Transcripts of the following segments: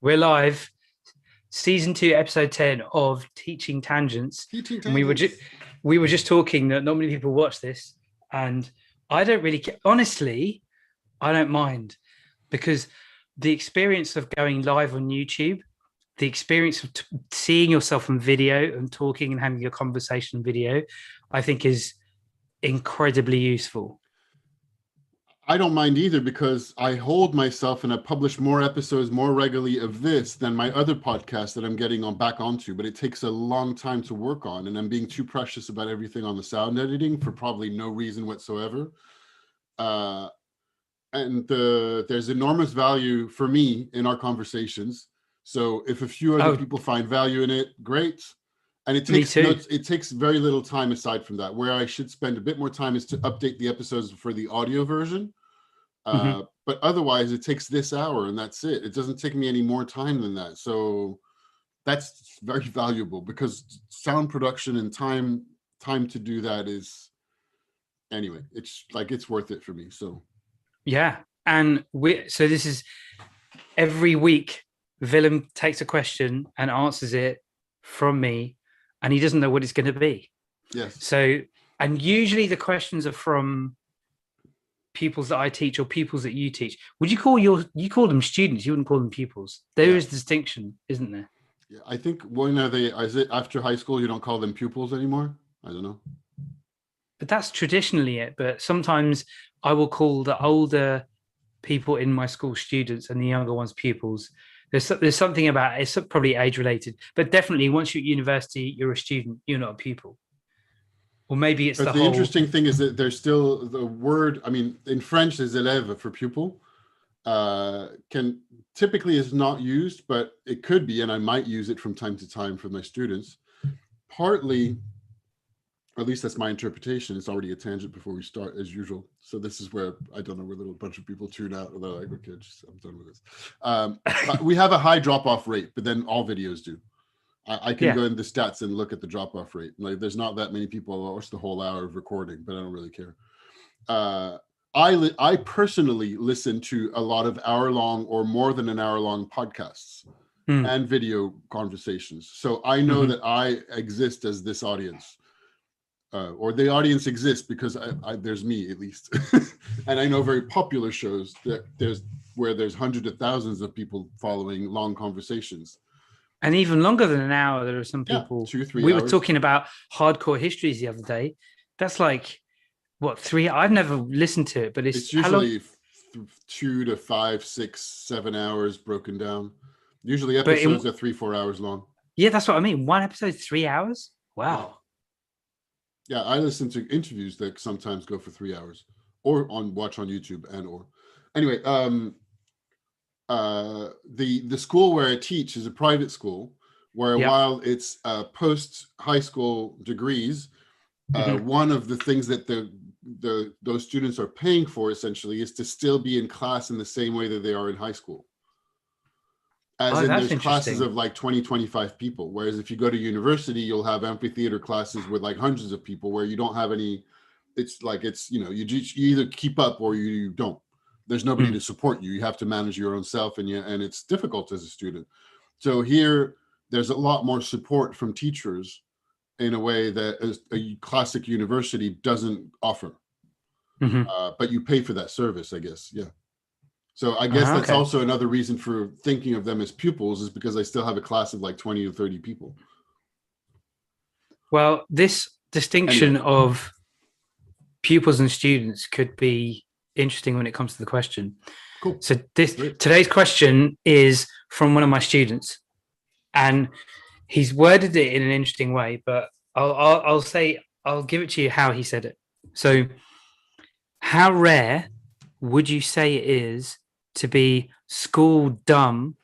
We're live, season 2, episode 10 of Teaching Tangents. And we were just talking that not many people watch this, and I don't really care. Honestly, I don't mind, because the experience of going live on YouTube, the experience of seeing yourself on video and talking and having a conversation video, I think is incredibly useful. I don't mind either, because I hold myself and I publish more episodes more regularly of this than my other podcast that I'm getting back onto, but it takes a long time to work on, and I'm being too precious about everything on the sound editing for probably no reason whatsoever. There's enormous value for me in our conversations. So if a few other people find value in it, great. And it takes very little time aside from that. Where I should spend a bit more time is to update the episodes for the audio version. But otherwise, it takes this hour and that's it. It doesn't take me any more time than that. So that's very valuable, because sound production and time to do that is, anyway, it's worth it for me. So yeah. And so this is every week, Willem takes a question and answers it from me, and he doesn't know what it's going to be. Yes. So, and usually the questions are from pupils that I teach or pupils that you teach. Would you call them students? You wouldn't call them pupils. There is distinction, isn't there? Yeah, I think is it after high school you don't call them pupils anymore? I don't know. But that's traditionally it. But sometimes I will call the older people in my school students and the younger ones pupils. There's something about it. It's probably age related, but definitely once you're at university, you're a student. You're not a pupil. Or maybe it's the interesting thing is that there's still the word. I mean, in French, there's élève for pupil. Typically is not used, but it could be, and I might use it from time to time for my students. Partly, at least that's my interpretation. It's already a tangent before we start, as usual. So this is where I don't know where a bunch of people tune out. They're like, okay, I'm done with this. We have a high drop-off rate, but then all videos do. I can go into the stats and look at the drop-off rate. Like, there's not that many people watch the whole hour of recording, but I don't really care. I personally listen to a lot of hour-long or more than an hour-long podcasts and video conversations. So I know that I exist as this audience. Or the audience exists because there's me, at least. And I know very popular shows that there's hundreds of thousands of people following long conversations. And even longer than an hour, there are some people. 2-3 hours. We were talking about hardcore histories the other day. That's like, what, 3? I've never listened to it, but it's usually 2 to 5, 6, 7 hours broken down. Usually episodes are 3-4 hours long. Yeah, that's what I mean. One episode, 3 hours? Wow. Yeah, I listen to interviews that sometimes go for 3 hours, or watch on YouTube anyway. The school where I teach is a private school where while it's post high school degrees, one of the things that those students are paying for essentially is to still be in class in the same way that they are in high school. There's classes of like 20, 25 people. Whereas if you go to university, you'll have amphitheater classes with like hundreds of people where you don't have any, you either keep up or you don't. There's nobody to support you. You have to manage your own self, and it's difficult as a student. So here, there's a lot more support from teachers in a way that a classic university doesn't offer. But you pay for that service, I guess. Yeah. So I guess that's also another reason for thinking of them as pupils, is because I still have a class of like 20 to 30 people. Well, this distinction of pupils and students could be interesting when it comes to the question. Cool. So today's question is from one of my students, and he's worded it in an interesting way, but I'll give it to you how he said it. So, how rare would you say it is to be school dumb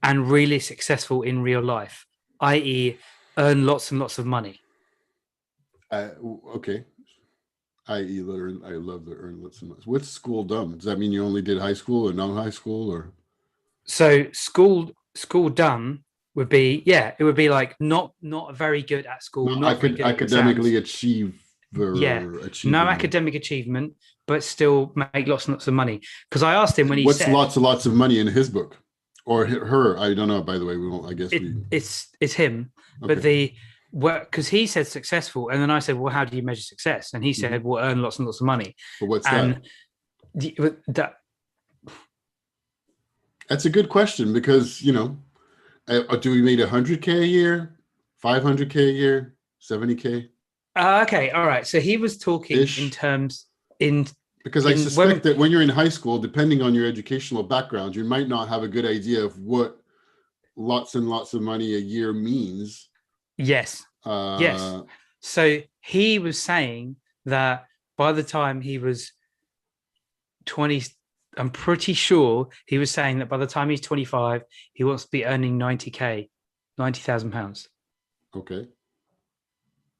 and really successful in real life, i.e., earn lots and lots of money? Okay. I love the earn lots and lots. What's school dumb? Does that mean you only did high school or non-high school, or? So school dumb would be it would be like not very good at school, not very good academically achieve. No academic achievement, but still make lots and lots of money. Because I asked him when he said, lots and lots of money in his book? or her. I don't know. By the way, we won't. I guess it's him. Okay. But because he said successful, and then I said, well, how do you measure success? And he said, well, earn lots and lots of money. But what's and that? That's a good question, because do we make 100K a year, 500K a year, 70K? Okay, all right. So he was talking in terms in because I suspect that when you're in high school, depending on your educational background, you might not have a good idea of what lots and lots of money a year means. Yes. Yes. So he was saying that by the time he was 20, I'm pretty sure he was saying that by the time he's 25, he wants to be earning 90K, £90,000. Okay.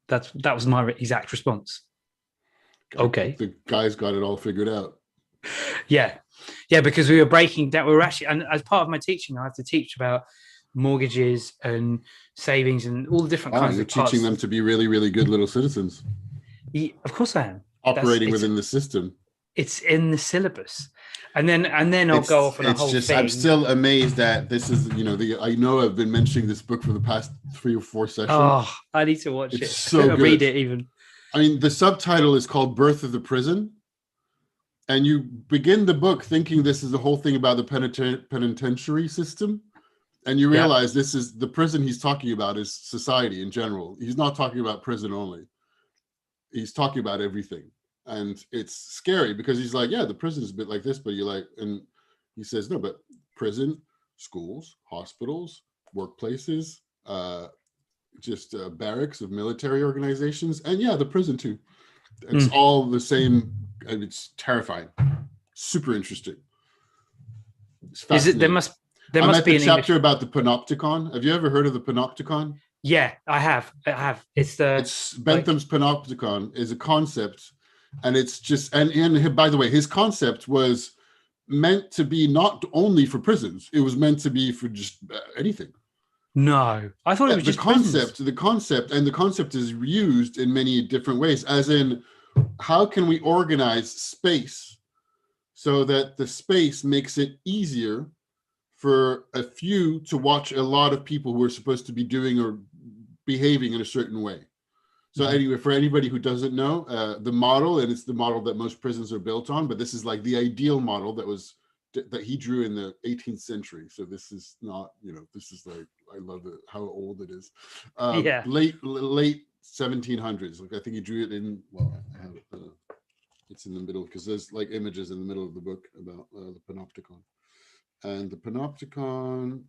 That was my exact response. Okay. The guy's got it all figured out. Yeah. Yeah, because we were breaking down. We were actually, and as part of my teaching, I have to teach about mortgages and savings and all the different kinds of parts. Teaching them to be really, really good little citizens. Yeah, of course I am. Operating within the system. It's in the syllabus. And then I'll go off on a whole thing. I'm still amazed that this is, I know I've been mentioning this book for the past 3 or 4 sessions. Oh, I need to watch it. So good. Read it even. I mean, the subtitle is called Birth of the Prison. And you begin the book thinking this is the whole thing about the penitentiary system. And you realize this is the prison he's talking about is society in general. He's not talking about prison only. He's talking about everything. And it's scary because he's like, yeah, the prison is a bit like this, but you're like, and he says, no, but prison, schools, hospitals, workplaces, just barracks of military organizations, and the prison too. It's all the same. And it's terrifying. Super interesting. Is it? There must be a chapter about the Panopticon. Have you ever heard of the Panopticon? Yeah, I have. It's Bentham's Panopticon is a concept. And it's just, and by the way, his concept was meant to be not only for prisons. It was meant to be for just anything. No, I thought it was just prisons. The concept is used in many different ways, as in, how can we organize space so that the space makes it easier for a few to watch a lot of people who are supposed to be doing or behaving in a certain way. So anyway, for anybody who doesn't know, the model, and it's the model that most prisons are built on, but this is like the ideal model that he drew in the 18th century. So this is not, this is like, I love it, how old it is. Late 1700s. Like I think he drew it in, I have, it's in the middle because there's like images in the middle of the book about the Panopticon. And the Panopticon,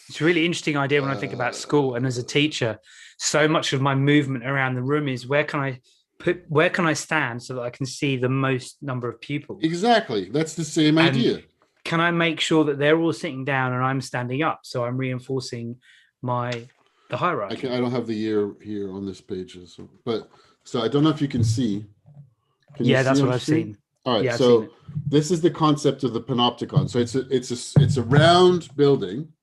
it's a really interesting idea when I think about school, and as a teacher, so much of my movement around the room is where can I stand so that I can see the most number of pupils? Exactly. That's the same idea. Can I make sure that they're all sitting down and I'm standing up? So I'm reinforcing the hierarchy. I don't have the year here on this page, so I don't know if you can see. That's what I've seen. All right, so this is the concept of the Panopticon. So it's a round building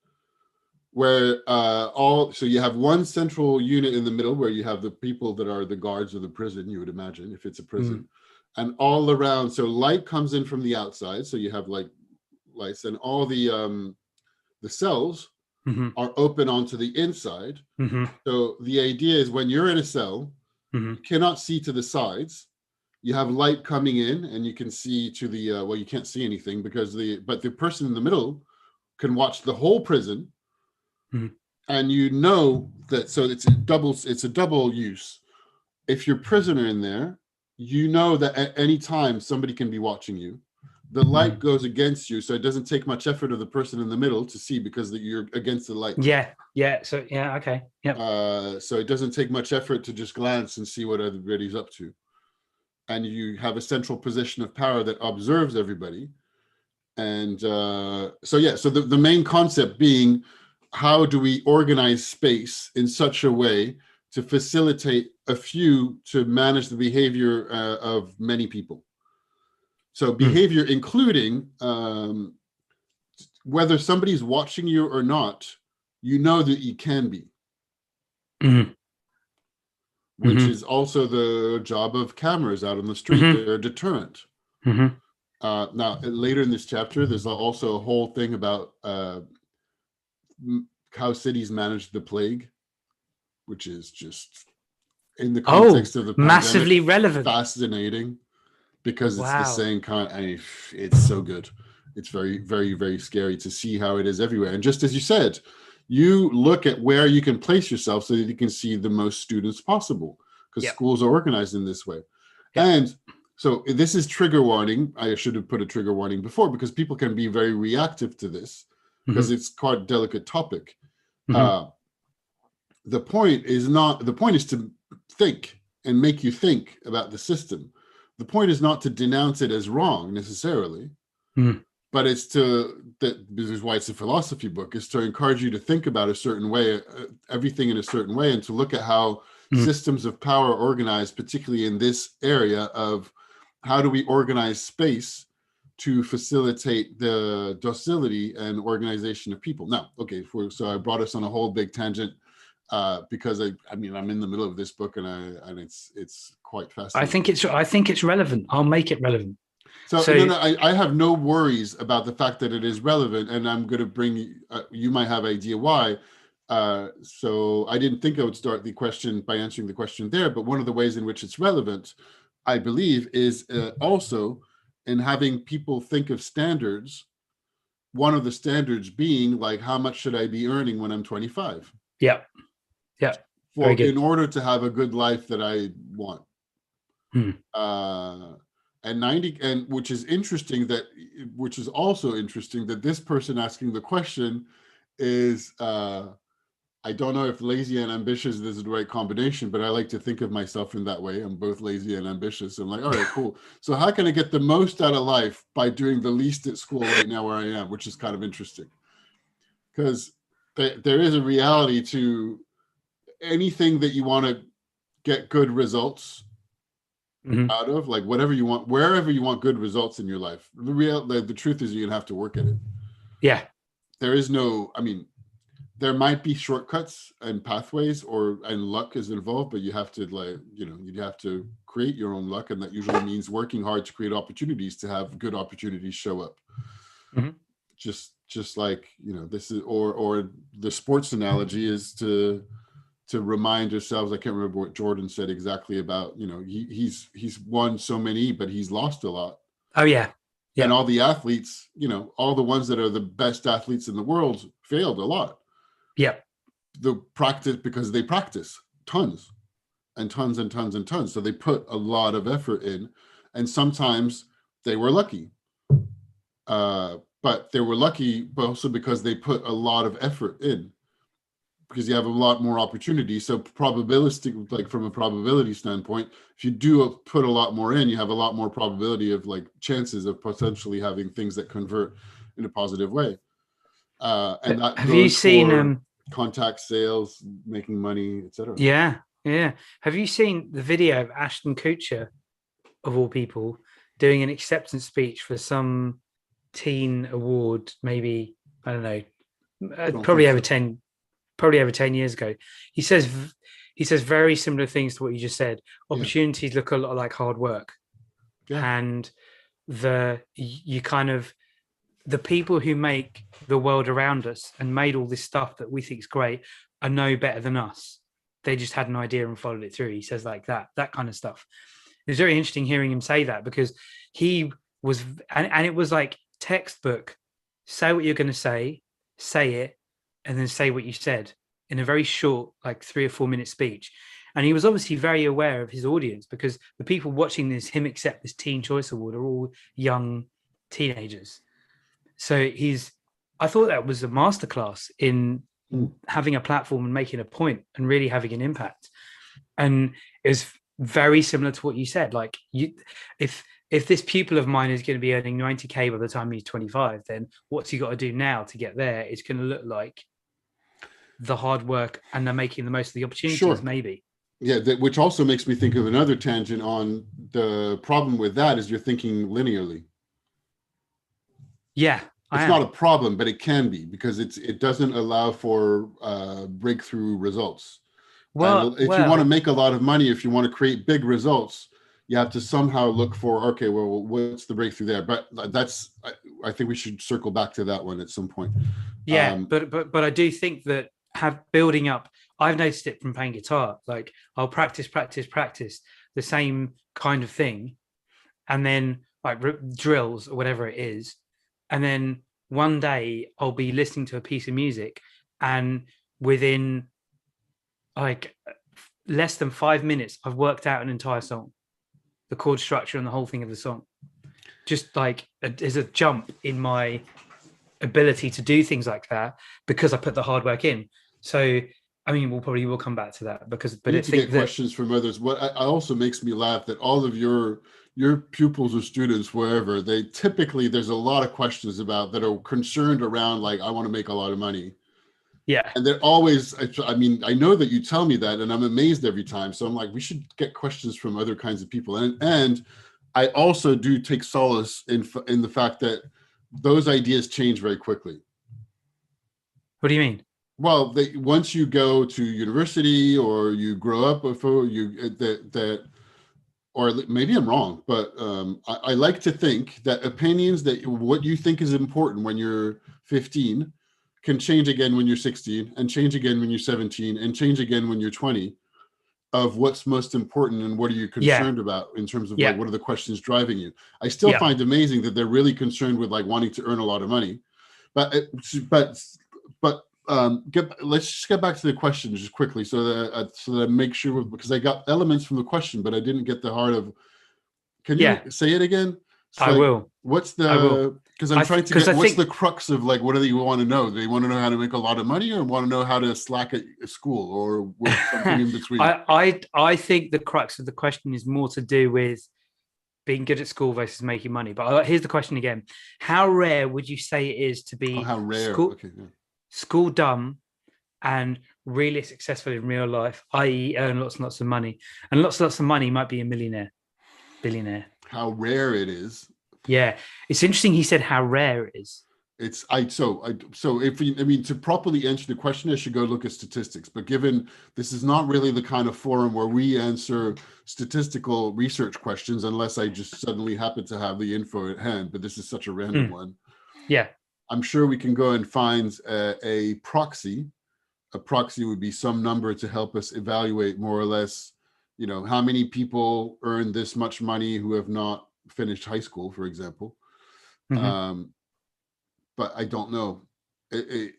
where so you have one central unit in the middle where you have the people that are the guards of the prison, you would imagine, if it's a prison. And all around, so light comes in from the outside, so you have like lights, and all the cells are open onto the inside. So the idea is when you're in a cell, you cannot see to the sides. You have light coming in, and you can see to the you can't see anything because but the person in the middle can watch the whole prison. And that, so it's a double use. If you're prisoner in there, that at any time somebody can be watching you. The light goes against you, so it doesn't take much effort of the person in the middle to see because you're against the light. So okay. So it doesn't take much effort to just glance and see what everybody's up to. And you have a central position of power that observes everybody. And so the main concept being, how do we organize space in such a way to facilitate a few to manage the behavior of many people? So behavior including whether somebody's watching you or not, that you can be. Which is also the job of cameras out on the street. They're a deterrent. Now, later in this chapter, there's also a whole thing about how cities managed the plague, which is just in the context of the pandemic, massively relevant, fascinating, because it's the wow. same kind. It's so good. It's very, very, very scary to see how it is everywhere. And just as you said, you look at where you can place yourself so that you can see the most students possible, because schools are organized in this way. And so this is trigger warning. I should have put a trigger warning before, because people can be very reactive to this, because it's quite a delicate topic. The point is to think and make you think about the system. The point is not to denounce it as wrong necessarily, but it's this is why it's a philosophy book, is to encourage you to think about a certain way, everything in a certain way, and to look at how systems of power are organized, particularly in this area of how do we organize space to facilitate the docility and organization of people. Now, okay, so I brought us on a whole big tangent because I mean I'm in the middle of this book and it's quite fascinating. I think it's relevant. I'll make it relevant. So no, I have no worries about the fact that it is relevant, and I'm going to bring you might have idea why. So I didn't think I would start the question by answering the question there, but one of the ways in which it's relevant, I believe, is also in having people think of standards. One of the standards being like, how much should I be earning when I'm 25? Yeah. In order to have a good life that I want. And which is also interesting that this person asking the question is, I don't know if lazy and ambitious is the right combination, but I like to think of myself in that way. I'm both lazy and ambitious. I'm like, all right, cool. So how can I get the most out of life by doing the least at school right now where I am, which is kind of interesting. Because there is a reality to anything that you want to get good results out of, like whatever you want, wherever you want good results in your life. The truth is you're gonna have to work at it. Yeah. There is no, I mean, there might be shortcuts and pathways and luck is involved, but you have to you have to create your own luck. And that usually means working hard to create opportunities, to have good opportunities show up. Just like, this is, or the sports analogy is to remind yourselves, I can't remember what Jordan said exactly about, he's won so many, but he's lost a lot. Oh yeah. And all the athletes, all the ones that are the best athletes in the world failed a lot. Yeah. Because they practice tons and tons and tons and tons. So they put a lot of effort in, and sometimes they were lucky. But they were lucky, but also because they put a lot of effort in, because you have a lot more opportunity. So probabilistic, like from a probability standpoint, if you do put a lot more in, you have a lot more probability of like chances of potentially having things that convert in a positive way. And that have you seen contact sales, making money, etc. Yeah. Have you seen the video of Ashton Kutcher, of all people, doing an acceptance speech for some teen award? Maybe, I don't know, probably over 10 years ago. He says very similar things to what you just said. Opportunities look a lot like hard work, and the people who make the world around us and made all this stuff that we think is great are no better than us. They just had an idea and followed it through. He says like that kind of stuff. It's very interesting hearing him say that, because he was, and it was like textbook, say what you're going to say it, and then say what you said in a very short, like 3 or 4 minute speech. And he was obviously very aware of his audience, because the people watching him accept this Teen Choice Award are all young teenagers. So I thought that was a masterclass in having a platform and making a point and really having an impact. And it was very similar to what you said. Like, if this pupil of mine is going to be earning 90K by the time he's 25, then what's he got to do now to get there? It's going to look like the hard work, and they're making the most of the opportunities, maybe. Yeah, which also makes me think of another tangent on the problem with that is you're thinking linearly. Yeah. It's not a problem, but it can be, because it doesn't allow for breakthrough results. Well, if you want to make a lot of money, if you want to create big results, you have to somehow look for, okay, well, what's the breakthrough there? But I think we should circle back to that one at some point. Yeah, but I do think that building up, I've noticed it from playing guitar. Like I'll practice the same kind of thing, and then like drills or whatever it is, and then one day I'll be listening to a piece of music, and within like less than 5 minutes, I've worked out an entire song, the chord structure and the whole thing of the song. Just like there's a jump in my ability to do things like that because I put the hard work in. So I mean, we'll come back to that because but I think get questions from others. What also makes me laugh that all of your pupils or students, wherever, they typically, there's a lot of questions about that are concerned around like, I want to make a lot of money. Yeah. And they're always, I mean, I know that you tell me that and I'm amazed every time. So I'm like, we should get questions from other kinds of people. And I also do take solace in the fact that those ideas change very quickly. What do you mean? Well, once you go to university or you grow up with or maybe I'm wrong, but I like to think that opinions that what you think is important when you're 15 can change again when you're 16 and change again when you're 17 and change again when you're 20 of what's most important and what are you concerned about in terms of like, what are the questions driving you? I still find amazing that they're really concerned with like wanting to earn a lot of money, let's just get back to the question just quickly so that I make sure, because I got elements from the question, but I didn't get the heart of, can you say it again? I will. What's the, because I'm trying to get, what's the crux of like, what do you want to know? Do you want to know how to make a lot of money or want to know how to slack at school or something in between? I think the crux of the question is more to do with being good at school versus making money. But here's the question again. How rare would you say it is to be school dumb and really successful in real life, i.e. earn lots and lots of money? And lots and lots of money might be a millionaire, billionaire. How rare it is. Yeah, it's interesting. He said how rare it is. So if to properly answer the question, I should go look at statistics. But given this is not really the kind of forum where we answer statistical research questions, unless I just suddenly happen to have the info at hand. But this is such a random one. Yeah, I'm sure we can go and find a proxy. A proxy would be some number to help us evaluate more or less, how many people earn this much money who have not finished high school, for example. But I don't know. It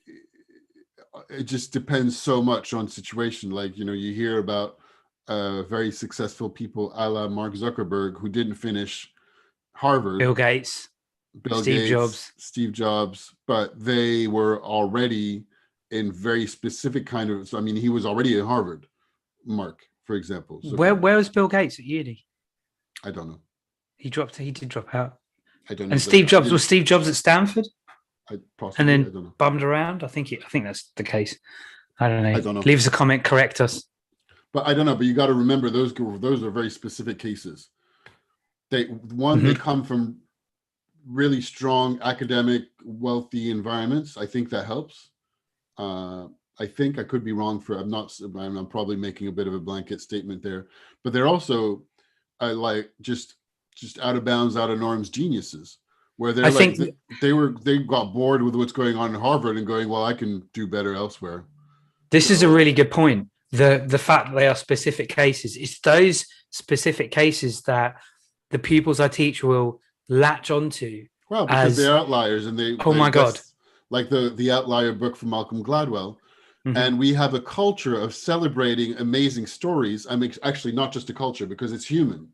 just depends so much on situation. Like, you hear about very successful people a la Mark Zuckerberg who didn't finish Harvard. Bill Gates, Steve Jobs, but they were already in very specific kind of, so I mean, he was already at Harvard, Mark, for example. So where was Bill Gates at uni? I don't know. He did drop out. I don't know. And Steve Jobs, was Steve Jobs at Stanford? Possibly, and then bummed around. I think that's the case. I don't know. Leave us a comment, correct us. But I don't know. But you got to remember those are very specific cases. They come from really strong academic, wealthy environments. I think that helps. I think I could be wrong. I'm probably making a bit of a blanket statement there. But they're also like just out of bounds, out of norms geniuses. Where they got bored with what's going on in Harvard and going, well, I can do better elsewhere. This is a really good point. The fact that they are specific cases, it's those specific cases that the pupils I teach will latch onto. Well, because they're outliers and my God. Like the Outlier book from Malcolm Gladwell. And we have a culture of celebrating amazing stories. I mean, actually not just a culture, because it's human.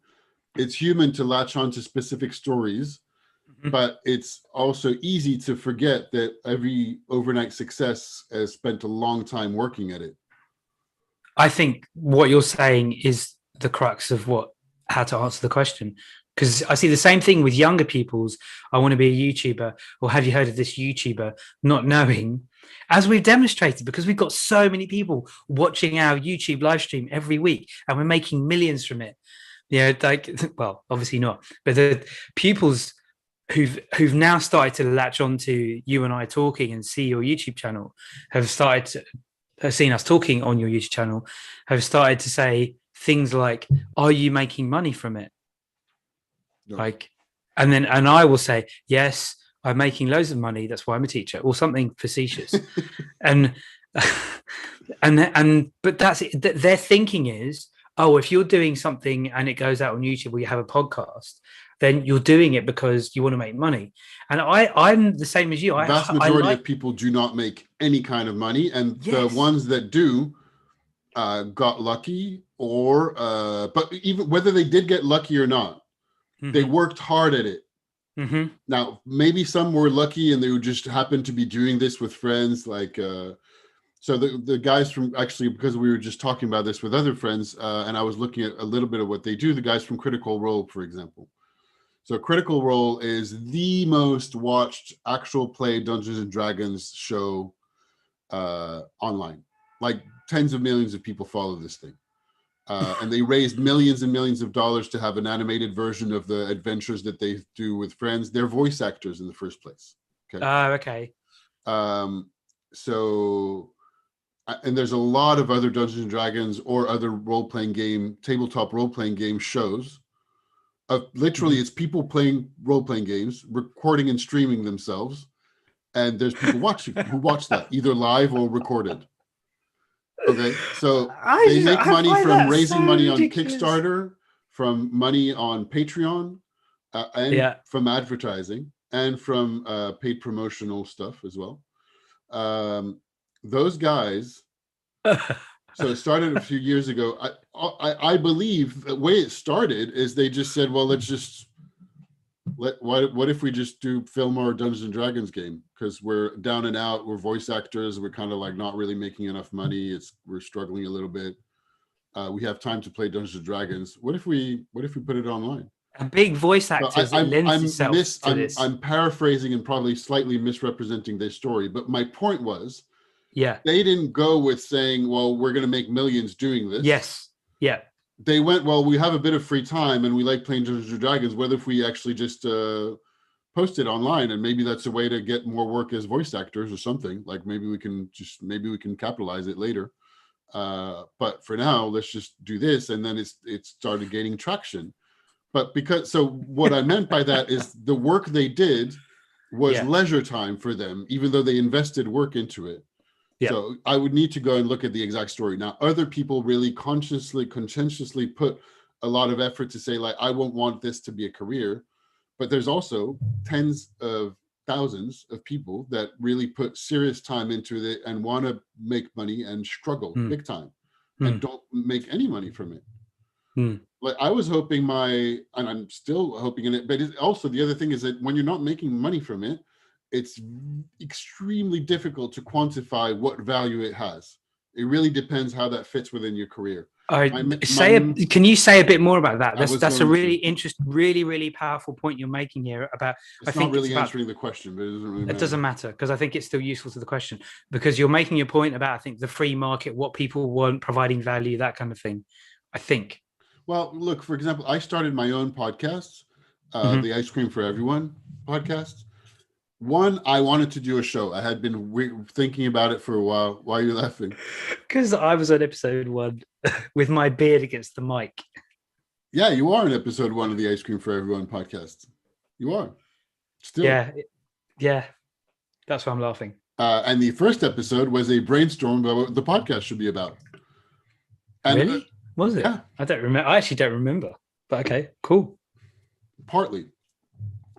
It's human to latch onto specific stories. But it's also easy to forget that every overnight success has spent a long time working at it. I think what you're saying is the crux of how to answer the question. Because I see the same thing with younger pupils. I want to be a YouTuber, or have you heard of this YouTuber? Not knowing, as we've demonstrated, because we've got so many people watching our YouTube live stream every week, and we're making millions from it. Well, obviously not, but the pupils who've now started to latch onto you and I talking and see your YouTube channel, have seen us talking on your YouTube channel, have started to say things like, are you making money from it? No. Like, and I will say, yes, I'm making loads of money. That's why I'm a teacher, or something facetious. and but that's it. Their thinking is, oh, if you're doing something and it goes out on YouTube or you have a podcast, then you're doing it because you want to make money. And I'm the same as you. The vast majority of people do not make any kind of money, and the ones that do got lucky, or but even whether they did get lucky or not, they worked hard at it. Now, maybe some were lucky and they would just happen to be doing this with friends, like so the guys from, actually, because we were just talking about this with other friends, and I was looking at a little bit of what they do, the guys from Critical Role, for example. So Critical Role is the most watched actual play Dungeons and Dragons show online. Like tens of millions of people follow this thing. And they raised millions and millions of dollars to have an animated version of the adventures that they do with friends. They're voice actors in the first place. Okay. Okay. So, and there's a lot of other Dungeons and Dragons or other role-playing game, tabletop role-playing game shows. Literally, it's people playing role-playing games, recording and streaming themselves. And there's people watching who watch that, either live or recorded. Okay, so they make money from raising money on Kickstarter, from money on Patreon, and from advertising, and from paid promotional stuff as well. Those guys, so it started a few years ago. I believe the way it started is they just said, well, let's just what if we just do film our Dungeons and Dragons game, because we're down and out, we're voice actors, we're kind of like not really making enough money, we're struggling a little bit, we have time to play Dungeons and Dragons, what if we put it online? A big voice actor lends itself to this. I'm paraphrasing and probably slightly misrepresenting their story, but my point was, they didn't go with saying, well, we're going to make millions doing this. They went, well, we have a bit of free time and we like playing Dungeons and Dragons. What if we actually just post it online, and maybe that's a way to get more work as voice actors or something. Like maybe we can capitalize it later. But for now, let's just do this. And then it started gaining traction. But what I meant by that is the work they did was leisure time for them, even though they invested work into it. So I would need to go and look at the exact story. Now, other people really conscientiously put a lot of effort to say, like, I won't want this to be a career. But there's also tens of thousands of people that really put serious time into it and want to make money and struggle big time and don't make any money from it. Like I was hoping and I'm still hoping in it, but also the other thing is that when you're not making money from it, it's extremely difficult to quantify what value it has. It really depends how that fits within your career. Can you say a bit more about that? That's a really interesting, really powerful point you're making here about. I think not really answering the question, but it doesn't really matter. It doesn't matter, because I think it's still useful to the question, because you're making a point about, I think, the free market, what people want, providing value, that kind of thing. I think. Well, look, for example, I started my own podcast, the Ice Cream for Everyone podcast. One, I wanted to do a show. I had been thinking about it for a while. Why are you laughing? Because I was on episode 1 with my beard against the mic. Yeah, you are in episode 1 of the Ice Cream for Everyone podcast. You are. Still. Yeah. That's why I'm laughing. And the first episode was a brainstorm about what the podcast should be about. And, really? Was it? Yeah. I don't remember. I actually don't remember. But okay, cool. Partly.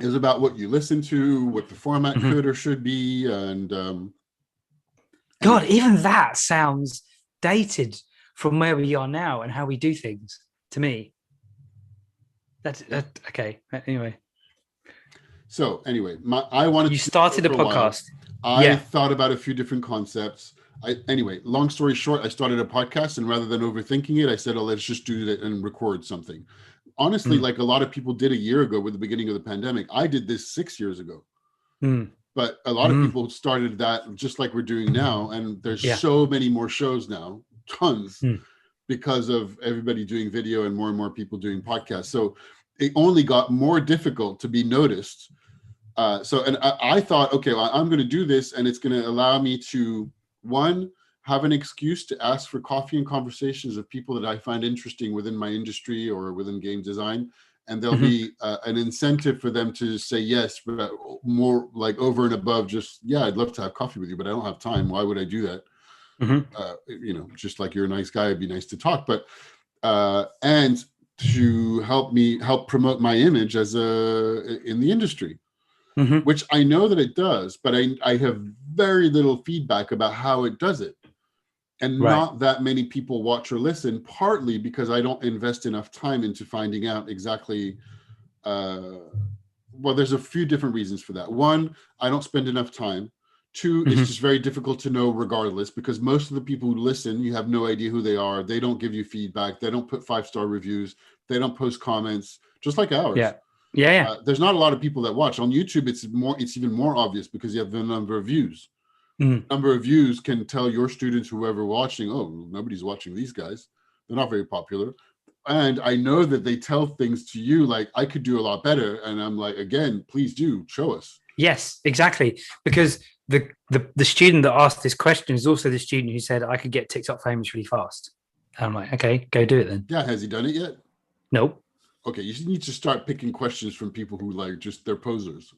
It was about what you listen to, what the format could or should be, and God, even that sounds dated from where we are now and how we do things. To me, that's okay. Anyway, so anyway, I wanted. You started a podcast. I thought about a few different concepts. Anyway, long story short, I started a podcast, and rather than overthinking it, I said, "Oh, let's just do it and record something." Honestly, like a lot of people did a year ago with the beginning of the pandemic. I did this 6 years ago. But a lot of people started that just like we're doing now. And there's so many more shows now, tons, because of everybody doing video and more people doing podcasts. So it only got more difficult to be noticed. And I thought, okay, well, I'm going to do this, and it's going to allow me to, one, have an excuse to ask for coffee and conversations of people that I find interesting within my industry or within game design, and there'll be an incentive for them to say yes, but more like over and above just, yeah, I'd love to have coffee with you, but I don't have time. Why would I do that? You know, just like you're a nice guy, it'd be nice to talk, but and to help promote my image as in the industry, which I know that it does, but I have very little feedback about how it does it. And not that many people watch or listen, partly because I don't invest enough time into finding out exactly. Well, there's a few different reasons for that. One, I don't spend enough time. Two, it's just very difficult to know regardless, because most of the people who listen, you have no idea who they are. They don't give you feedback. They don't put 5-star reviews. They don't post comments, just like ours. There's not a lot of people that watch. On YouTube, it's even more obvious because you have the number of views. Number of views can tell your students, whoever watching, oh, nobody's watching these guys. They're not very popular. And I know that they tell things to you like, I could do a lot better. And I'm like, again, please do show us. Yes, exactly. Because the student that asked this question is also the student who said, I could get TikTok famous really fast. And I'm like, okay, go do it then. Yeah. Has he done it yet? Nope. Okay. You need to start picking questions from people who like just they're posers.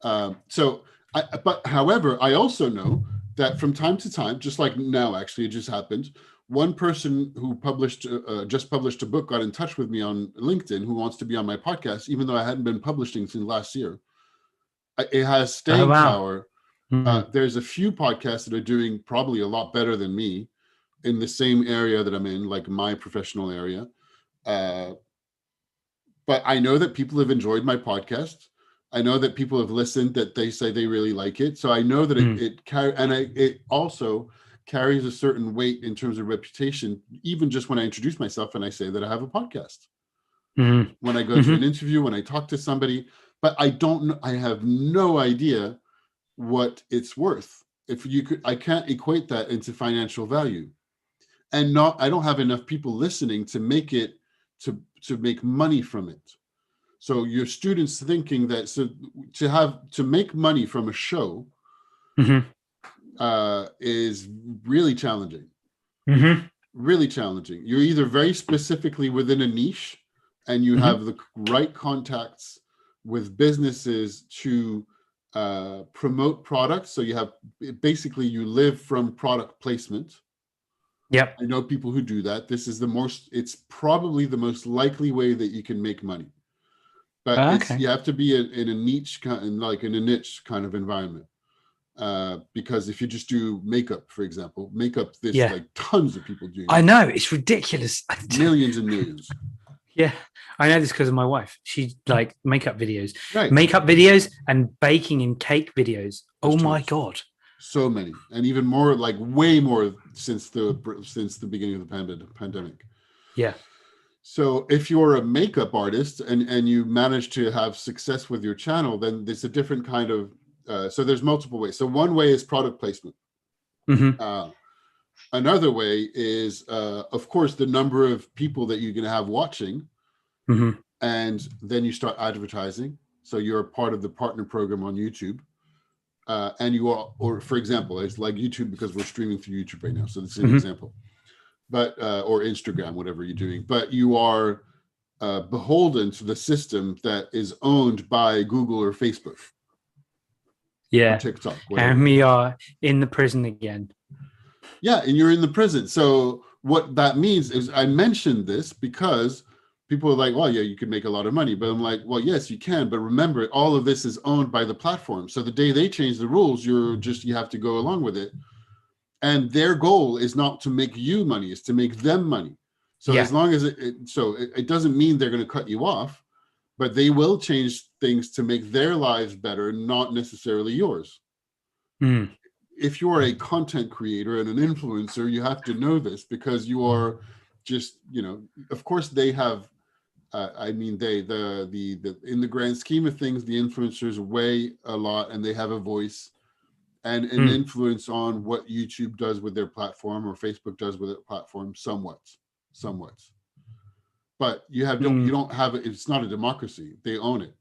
But however, I also know that from time to time, just like now, actually, it just happened. One person who just published a book got in touch with me on LinkedIn who wants to be on my podcast, even though I hadn't been publishing since last year. It has staying power. There's a few podcasts that are doing probably a lot better than me in the same area that I'm in, like my professional area. But I know that people have enjoyed my podcast. I know that people have listened, that they say they really like it. So I know that it also carries a certain weight in terms of reputation, even just when I introduce myself and I say that I have a podcast. When I go to an interview, when I talk to somebody, but I have no idea what it's worth. I can't equate that into financial value. And I don't have enough people listening to make it, to make money from it. So your students thinking that to make money from a show is really challenging. Really challenging. You're either very specifically within a niche and you have the right contacts with businesses to promote products. So you you live from product placement. Yep. I know people who do that. It's probably the most likely way that you can make money. But you have to be in a niche kind of environment. Because if you just do makeup, for example, like tons of people do. I know, it's ridiculous. Millions and millions. Yeah, I know this because of my wife. She like makeup videos, and baking and cake videos. Oh my God. So many, and even more, like way more since the beginning of the pandemic. Yeah. So if you're a makeup artist and you manage to have success with your channel, then there's a different kind of, so there's multiple ways. So one way is product placement. Another way is, of course, the number of people that you're going to have watching. And then you start advertising. So you're a part of the partner program on YouTube. And you are, or for example, it's like YouTube because we're streaming through YouTube right now. So this is an example. But or Instagram, whatever you're doing, but you are beholden to the system that is owned by Google or Facebook. Yeah. Or TikTok. Whatever. And we are in the prison again. Yeah, and you're in the prison. So what that means is, I mentioned this because people are like, well, yeah, you can make a lot of money. But I'm like, well, yes, you can. But remember, all of this is owned by the platform. So the day they change the rules, you have to go along with it. And their goal is not to make you money, it's to make them money. So as long as it doesn't mean they're going to cut you off, but they will change things to make their lives better, not necessarily yours. If you are a content creator and an influencer, you have to know this because you are just, of course they have, in the grand scheme of things, the influencers weigh a lot and they have a voice and an influence on what YouTube does with their platform or Facebook does with their platform somewhat. But you don't have it. It's not a democracy. They own it.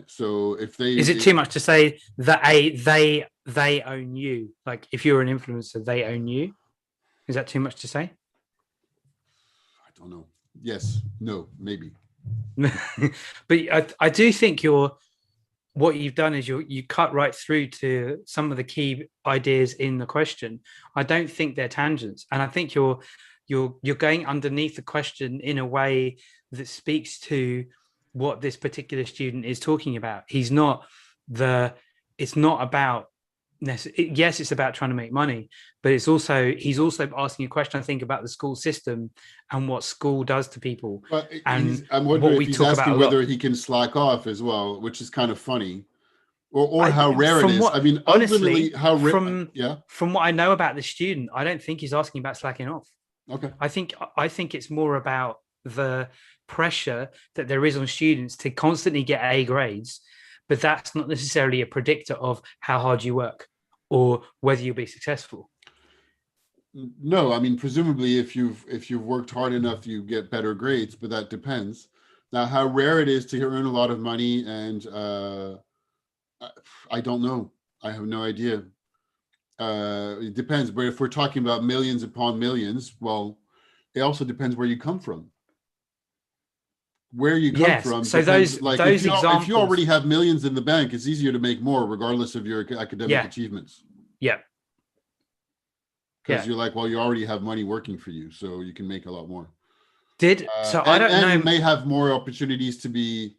So if is it too much to say that they own you? Like if you're an influencer, they own you. Is that too much to say? I don't know. Yes, no, maybe. But I do think what you've done is you cut right through to some of the key ideas in the question. I don't think they're tangents, and I think you're going underneath the question in a way that speaks to what this particular student is talking about. It's not about yes, it's about trying to make money, but he's also asking a question, I think, about the school system and what school does to people. But And I'm wondering what if we he's talk about asking a lot. whether he can slack off as well, which is kind of funny, or how rare it From is. what, I mean, honestly, ultimately, how rare? Yeah. From what I know about the student, I don't think he's asking about slacking off. Okay. I think it's more about the pressure that there is on students to constantly get A grades, but that's not necessarily a predictor of how hard you work or whether you'll be successful. No, I mean, presumably, if you've worked hard enough, you get better grades, but that depends. Now, how rare it is to earn a lot of money, and I don't know. I have no idea. It depends. But if we're talking about millions upon millions, well, it also depends where you come from. Where you come from So depends. those examples, if you already have millions in the bank, it's easier to make more, regardless of your academic achievements. Yeah. Because you're like, well, you already have money working for you, so you can make a lot more. I don't know. You may have more opportunities to be,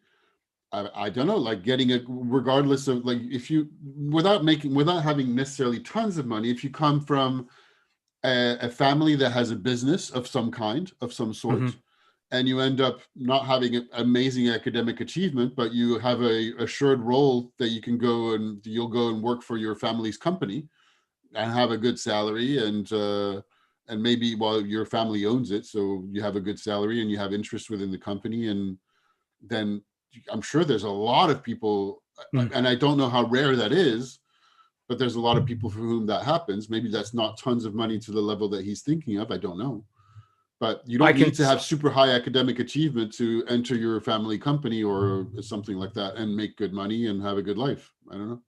I don't know, like getting a, regardless of, like, if you, without having necessarily tons of money, if you come from a family that has a business of some kind, of some sort, and you end up not having an amazing academic achievement, but you have a assured role that you can go and you'll go and work for your family's company and have a good salary, and maybe, well, your family owns it, so you have a good salary and you have interest within the company, and then I'm sure there's a lot of people, and I don't know how rare that is, but there's a lot of people for whom that happens. Maybe that's not tons of money to the level that he's thinking of. I don't know. But you don't need to have super high academic achievement to enter your family company or something like that and make good money and have a good life. I don't know.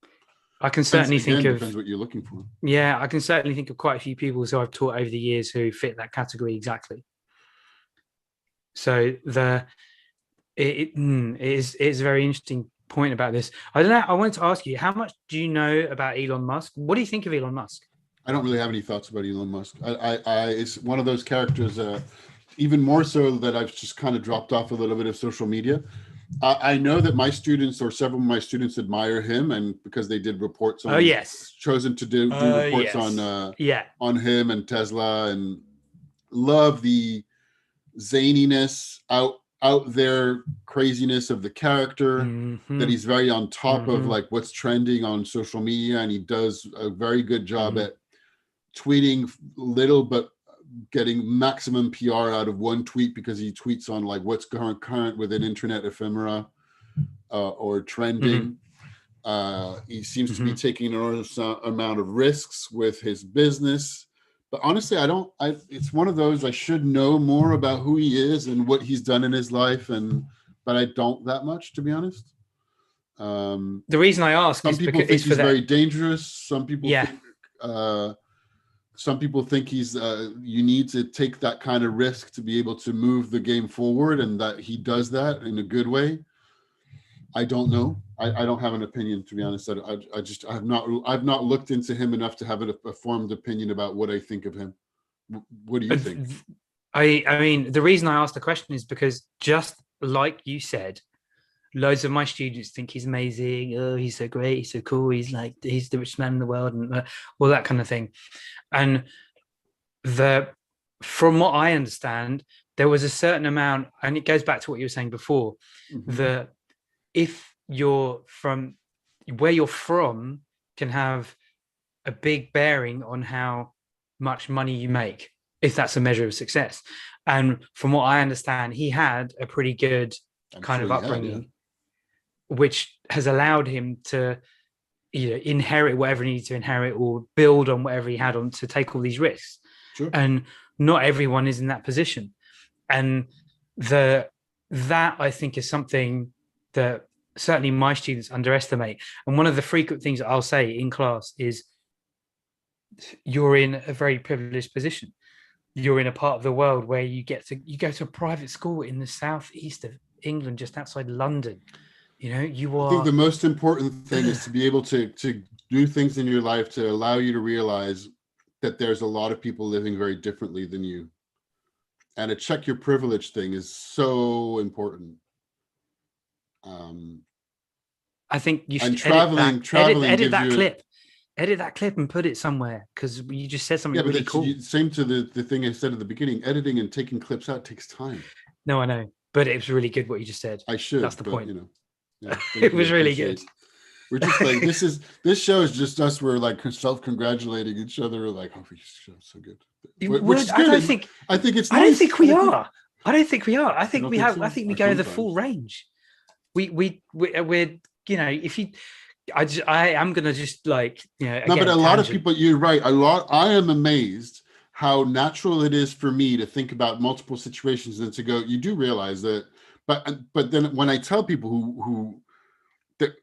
I can certainly think of, depends what you're looking for. Yeah, I can certainly think of quite a few people who I've taught over the years who fit that category exactly. So it is a very interesting point about this. I don't know. I wanted to ask you, how much do you know about Elon Musk? What do you think of Elon Musk? I don't really have any thoughts about Elon Musk. It's one of those characters, even more so that I've just kind of dropped off a little bit of social media. I know that my students, or several of my students, admire him, and because they did reports on, chosen to do reports on him and Tesla, and love the zaniness, out there craziness of the character, that he's very on top of like what's trending on social media, and he does a very good job at tweeting little but getting maximum PR out of one tweet, because he tweets on like what's current within internet ephemera or trending. He seems to be taking an enormous amount of risks with his business. But honestly, it's one of those, I should know more about who he is and what he's done in his life, but I don't that much, to be honest. The reason I ask is because he's very dangerous. Some people think he's you need to take that kind of risk to be able to move the game forward, and that he does that in a good way. I don't know. I don't have an opinion, to be honest. I've not looked into him enough to have a formed opinion about what I think of him. What do you think? I mean, the reason I asked the question is because, just like you said, loads of my students think he's amazing. Oh, he's so great. He's so cool. He's the richest man in the world, and all that kind of thing. And from what I understand, there was a certain amount, and it goes back to what you were saying before, that if you're from where you're from can have a big bearing on how much money you make, if that's a measure of success. And from what I understand, he had a pretty good kind of upbringing, which has allowed him to inherit whatever he needed to inherit, or build on whatever he had on to take all these risks. And not everyone is in that position. And that I think is something that certainly my students underestimate. And one of the frequent things that I'll say in class is, you're in a very privileged position. you're in a part of the world where you go to a private school in the southeast of England, just outside London. You know, you I think are. the most important thing is to be able to do things in your life to allow you to realize that there's a lot of people living very differently than you. And a check your privilege thing is so important. I think you should traveling edit gives that you clip. Edit that clip and put it somewhere, because you just said something really cool. Same to the thing I said at the beginning. Editing and taking clips out takes time. No, I know, but it was really good what you just said. I should. That's the point. You know, yeah, it was really good. We're just like this show is just us. We're like self-congratulating each other. We're like, oh, this show's so good. Which is good. I think it's. I don't think we are. I don't think we are. I think we have. So? I think we go the full range. We're you know, if you, I am gonna just like, you know. No, but a lot of people. You're right. I am amazed how natural it is for me to think about multiple situations and to go. You do realize that, but then when I tell people who that.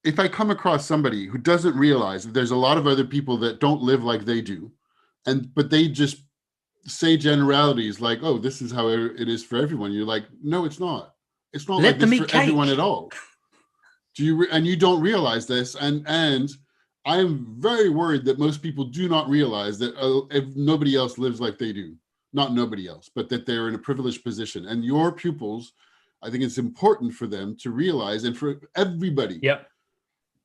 If I come across somebody who doesn't realize that there's a lot of other people that don't live like they do, but they just say generalities like, oh, this is how it is for everyone. You're like, no, it's not. It's not like this for everyone at all. And you don't realize this. And I'm very worried that most people do not realize that if nobody else lives like they do, not nobody else, but that they're in a privileged position. And your pupils, I think it's important for them to realize, and for everybody. Yep.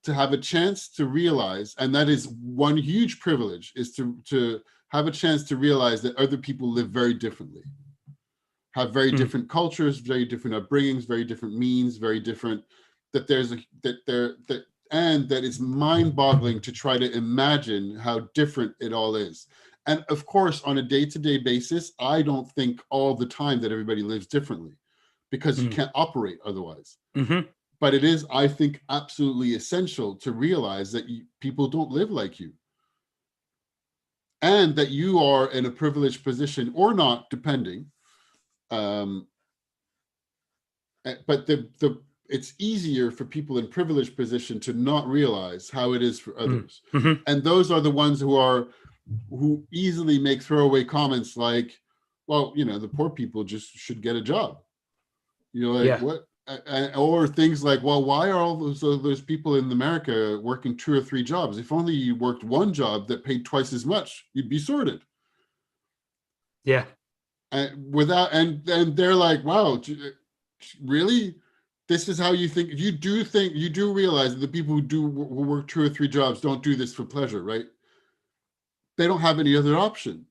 To have a chance to realize, and that is one huge privilege, is to have a chance to realize that other people live very differently, have very different cultures, very different upbringings, very different means, very different, that it's mind-boggling to try to imagine how different it all is. And of course, on a day-to-day basis, I don't think all the time that everybody lives differently, because you can't operate otherwise. Mm-hmm. But it is, I think, absolutely essential to realize that people don't live like you. And that you are in a privileged position, or not, depending. But it's easier for people in privileged position to not realize how it is for others. Mm-hmm. And those are the ones who easily make throwaway comments like, well, you know, the poor people just should get a job. You're like, what? Or things like, well, why are all those people in America working 2 or 3 jobs? If only you worked one job that paid twice as much, you'd be sorted. Yeah. And they're like, wow, really? This is how you think? You do realize that the people who work 2 or 3 jobs don't do this for pleasure, right? They don't have any other option.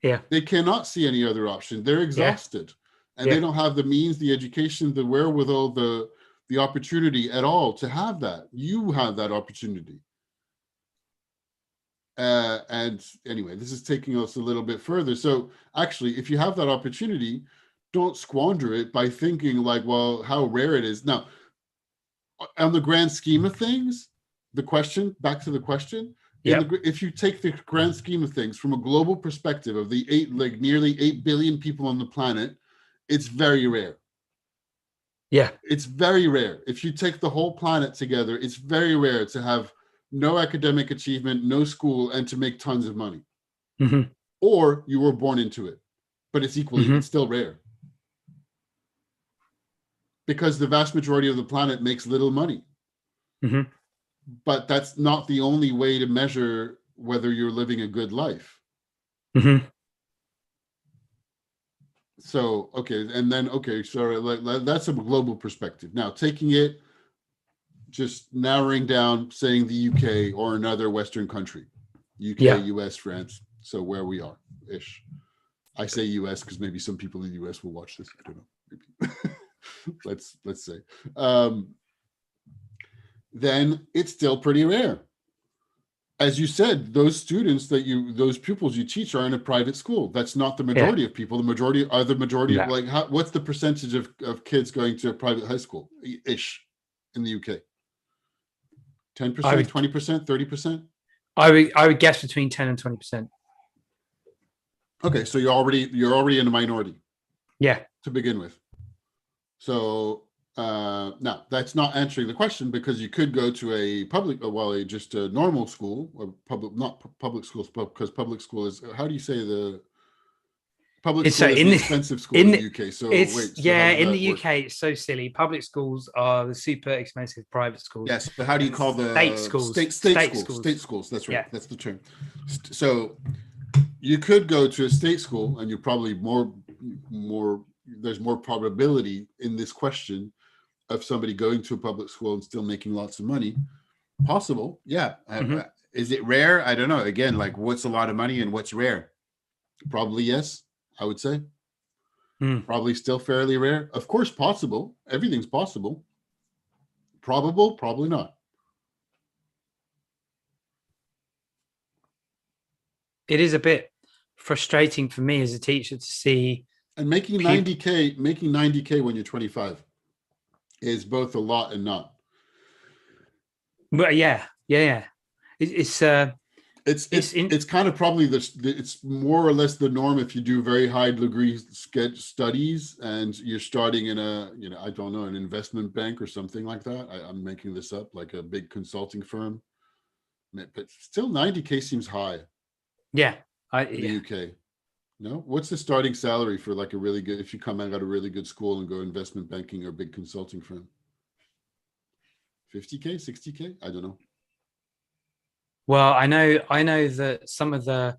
Yeah. They cannot see any other option. They're exhausted. And they don't have the means, the education, the wherewithal, the opportunity at all to have that. You have that opportunity. And anyway, this is taking us a little bit further. So actually, if you have that opportunity, don't squander it by thinking like, well, how rare it is. Now, on the grand scheme of things, back to the question, if you take the grand scheme of things from a global perspective of the nearly 8 billion people on the planet, it's very rare. Yeah. It's very rare. If you take the whole planet together, it's very rare to have no academic achievement, no school, and to make tons of money. Mm-hmm. Or you were born into it. But it's it's still rare. Because the vast majority of the planet makes little money. Mm-hmm. But that's not the only way to measure whether you're living a good life. Mm-hmm. So, so that's a global perspective. Now, taking it, just narrowing down, saying the UK or another Western country, UK, US, France, so where we are, ish. I say US because maybe some people in the US will watch this. I don't know. Maybe. let's say. Then it's still pretty rare. As you said, those pupils you teach are in a private school. That's not the majority of people. The majority of what's the percentage of kids going to a private high school ish in the UK? 10%, 20%, 30%? I would guess between 10 and 20%. Okay, so you're already in a minority. Yeah. To begin with. So Now, that's not answering the question, because you could go to a just a normal school, or not public schools, because public school is, how do you say the public It's school so is in the the expensive school in in the, the UK. So it's wait, so how yeah, does in that the work? UK it's so silly. Public schools are the super expensive private schools. Yes, but how do you And call state the schools? state schools? State schools. That's right. Yeah. That's the term. So you could go to a state school, and you're probably more. There's more probability in this question of somebody going to a public school and still making lots of money. Possible, yeah. Mm-hmm. Is it rare? I don't know. Again, like, what's a lot of money and what's rare? Probably yes, I would say. Probably still fairly rare. Of course, possible. Everything's possible. Probable, probably not. It is a bit frustrating for me as a teacher to see. And making 90K when you're 25 is both a lot and not. But yeah. It's kind of probably it's more or less the norm if you do very high degree studies and you're starting in I don't know, an investment bank or something like that. I'm making this up, like a big consulting firm, but still 90K seems high. Yeah, in the UK. No, what's the starting salary for like a really good, if you come out of a really good school and go investment banking or big consulting firm? 50K, 60K? I don't know. Well, I know that some of the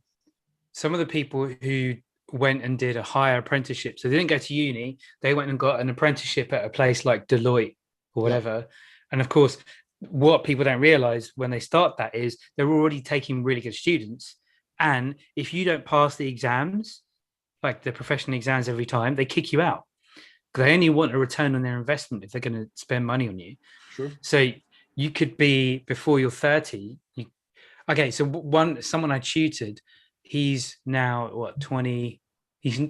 people who went and did a higher apprenticeship, so they didn't go to uni, they went and got an apprenticeship at a place like Deloitte or whatever. Yeah. And of course, what people don't realize when they start that is they're already taking really good students. And if you don't pass the exams, like the professional exams every time, they kick you out. Because they only want a return on their investment if they're going to spend money on you. Sure. So you could be, before you're 30, so someone I tutored, he's now what, 20, he's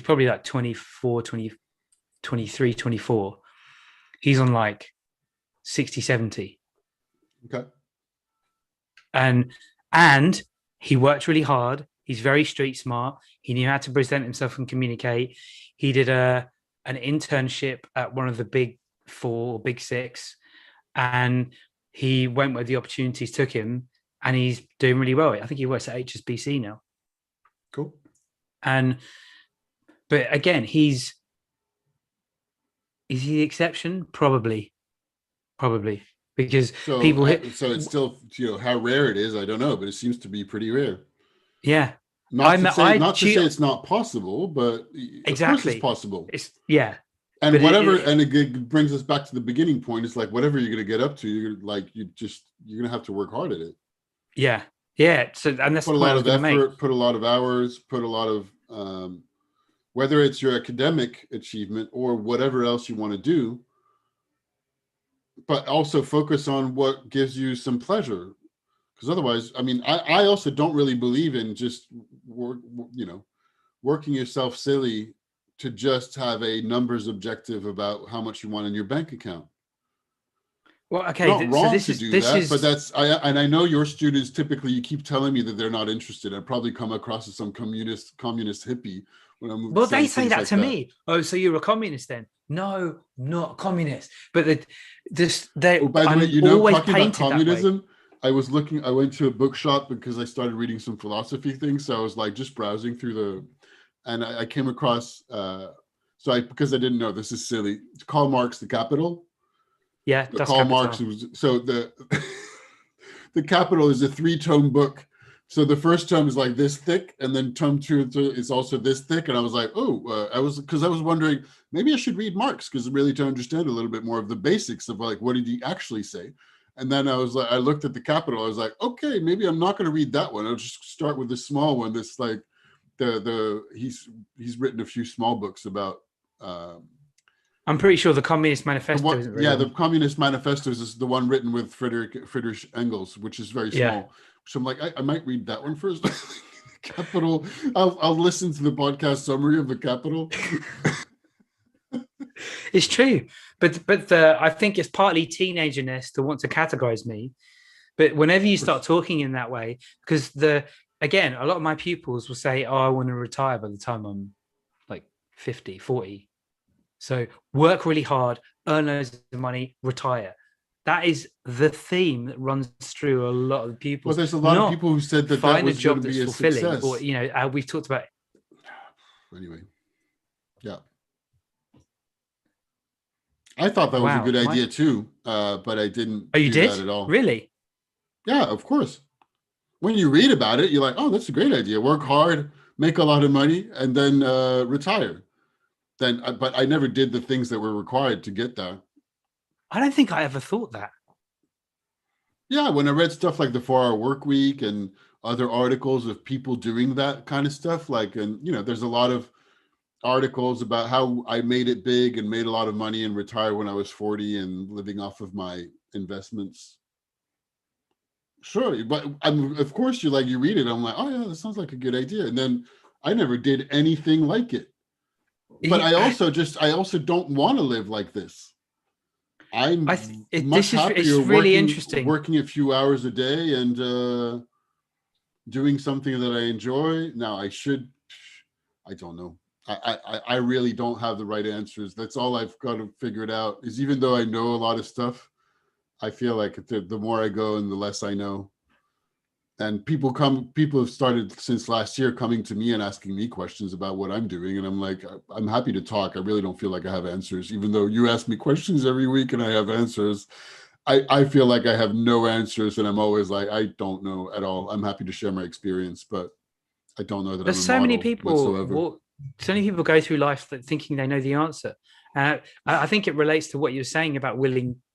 probably like 24, 20, 23, 24. He's on like 60, 70. Okay. And he worked really hard. He's very street smart. He knew how to present himself and communicate. He did an internship at one of the big 4 or big 6, and he went where the opportunities took him, and he's doing really well. I think he works at HSBC now. Cool. But again, is he the exception? Probably. Because people so it's still, how rare it is, I don't know, but it seems to be pretty rare. Yeah. Not to say it's not possible, but exactly, of course it's possible. And it brings us back to the beginning point. It's like, whatever you're going to get up to, you're going to have to work hard at it. Yeah. So, and that's put a lot of effort, put a lot of hours, put a lot of whether it's your academic achievement or whatever else you want to do, but also focus on what gives you some pleasure. Because otherwise, I mean, I also don't really believe in just working yourself silly to just have a numbers objective about how much you want in your bank account. Well, okay, not wrong to do that, but that's I know your students typically, you keep telling me that they're not interested. I'd probably come across as some communist hippie when I'm. Well, they say that to me. Oh, so you're a communist then? No, not communist. But by the way, talking about communism, I went to a bookshop because I started reading some philosophy things. So I was like just browsing through and I came across because I didn't know, this is silly. It's Karl Marx, The Capital. Yeah, that's Karl Marx was the Capital is a 3-tome book. So the first tome is like this thick, and then tome 2 is also this thick. And I was like, I was wondering, maybe I should read Marx because really to understand a little bit more of the basics of like, what did he actually say? And then I was like, I looked at The Capital. I was like, okay, maybe I'm not going to read that one. I'll just start with this small one. That's like he's written a few small books about. I'm pretty sure the Communist Manifesto isn't very long. The Communist Manifesto is the one written with Friedrich Engels, which is very small. Yeah. So I'm like, I might read that one first. Capital. I'll listen to the podcast summary of The Capital. It's true, but I think it's partly teenagerness to want to categorize me. But whenever you start talking in that way, because again, a lot of my pupils will say, "Oh, I want to retire by the time I'm like 50, 40." So work really hard, earn loads of money, retire. That is the theme that runs through a lot of the Well, pupils. there's a lot of Not people who said that that find a was going to job be that's a fulfilling, or success. we've talked about. Anyway, yeah. I thought that was a good idea too, but I didn't you do did? that at all. Really? Yeah, of course. When you read about it, you're like, oh, that's a great idea. Work hard, make a lot of money, and then retire. But I never did the things that were required to get there. I don't think I ever thought that. Yeah, when I read stuff like the 4-Hour Work Week and other articles of people doing that kind of stuff, and there's a lot of articles about how I made it big and made a lot of money and retired when I was 40 and living off of my investments. Sure, but of course you read it. I'm like, oh yeah, that sounds like a good idea. And then I never did anything like it. But I also don't want to live like this. I'm much happier working a few hours a day and doing something that I enjoy. Now I don't know. I really don't have the right answers. That's all I've got to figure it out, is even though I know a lot of stuff, I feel like the more I go and the less I know. And people have started since last year coming to me and asking me questions about what I'm doing. And I'm like, I'm happy to talk. I really don't feel like I have answers, even though you ask me questions every week and I have answers. I feel like I have no answers, and I'm always like, I don't know at all. I'm happy to share my experience, but I don't know that There's I'm a so model many people whatsoever. So many people go through life thinking they know the answer. I think it relates to what you're saying about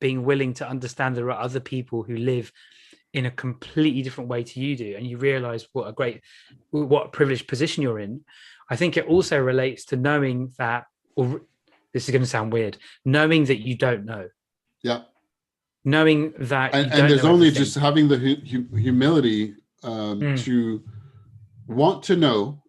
being willing to understand there are other people who live in a completely different way to you do, and you realize what a privileged position you're in. I think it also relates to knowing that, or this is going to sound weird, knowing that you don't know. Yeah. Knowing that and there's only just having the humility to want to know,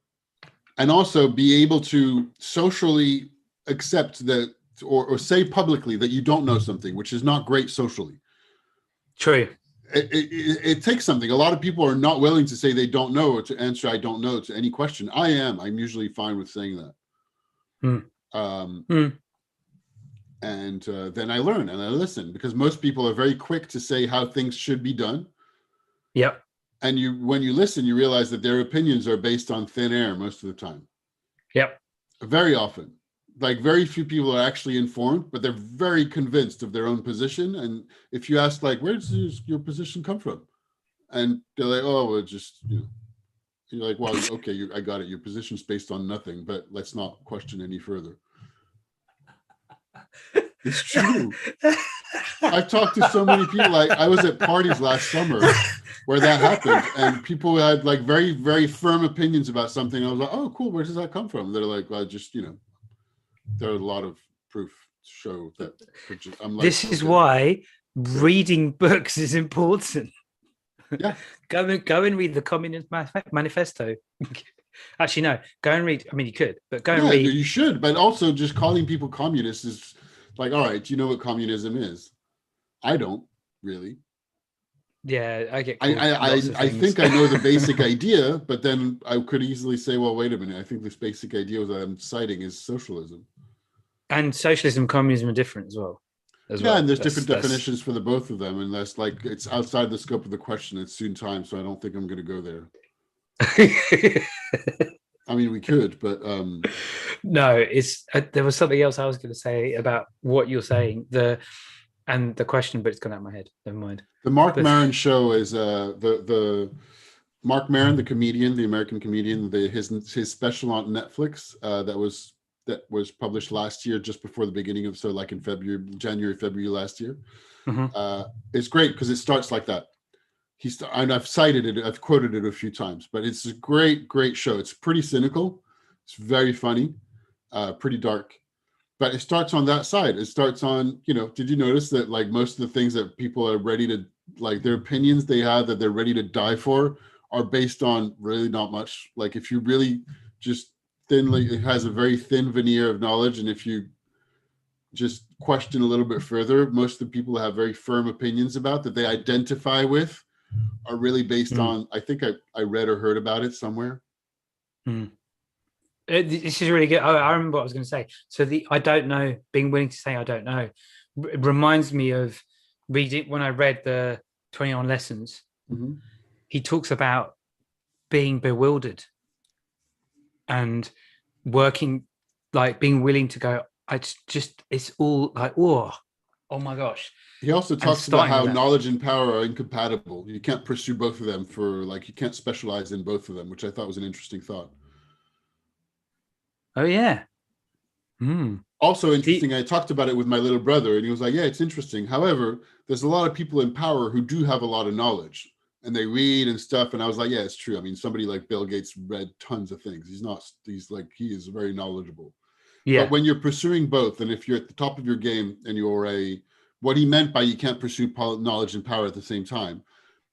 and also be able to socially accept that, or say publicly that you don't know something, which is not great socially. True. It takes something. A lot of people are not willing to say they don't know, or to answer I don't know to any question. I'm usually fine with saying that. And then I learn and I listen, because most people are very quick to say how things should be done. Yep. And when you listen, you realize that their opinions are based on thin air most of the time. Yep. Very often. Like, very few people are actually informed, but they're very convinced of their own position. And if you ask, like, where does your position come from? And they're like, oh, well, just, You're like, well, okay, I got it. Your position's based on nothing, but let's not question any further. It's true. I've talked to so many people. I was at parties last summer where that happened, and people had like very, very firm opinions about something. I was like, oh, cool. Where does that come from? They're like, well, just, there are a lot of proof to show that. I'm like, this is why reading books is important. Yeah. Go and read the Communist Manifesto. Actually, no, go and read. I mean, you could, but go and read. You should. But also, just calling people communists is like, all right, do you know what communism is? I don't really. Yeah, I get. I think I know the basic idea, but then I could easily say, well, wait a minute. I think this basic idea that I'm citing is socialism. And socialism and communism are different as well. And there's different definitions for the both of them, and that's like, it's outside the scope of the question. It's soon time, so I don't think I'm going to go there. I mean, we could, but no, it's there was something else I was going to say about what you're saying, the question, but it's gone out of my head. Never mind. The Maron show is the Marc Maron, the comedian, the American comedian. His special on Netflix that was published last year, just before the beginning of, so like in January, February last year. It's great because it starts like that. And I've cited it, I've quoted it a few times, but it's a great, great show. It's pretty cynical. It's very funny, pretty dark, but it starts on that side. It starts on, did you notice that like most of the things that people are ready to, like their opinions they have that they're ready to die for, are based on really not much. Like if you really just it has a very thin veneer of knowledge. And if you just question a little bit further, most of the people have very firm opinions about that they identify with are really based on, I think I read or heard about it somewhere. This is really good. I remember what I was going to say. So I don't know, being willing to say I don't know, it reminds me of reading when I read the 21 Lessons. Mm-hmm. He talks about being bewildered and working, like being willing to go. It's all like, oh my gosh. He also talks about how knowledge and power are incompatible. You can't pursue both of them you can't specialize in both of them, which I thought was an interesting thought. Oh yeah. Also interesting, I talked about it with my little brother and he was like, yeah, it's interesting. However, there's a lot of people in power who do have a lot of knowledge and they read and stuff. And I was like, yeah, it's true. I mean, somebody like Bill Gates read tons of things. He is very knowledgeable. Yeah. But when you're pursuing both, and if you're at the top of your game and what he meant by you can't pursue knowledge and power at the same time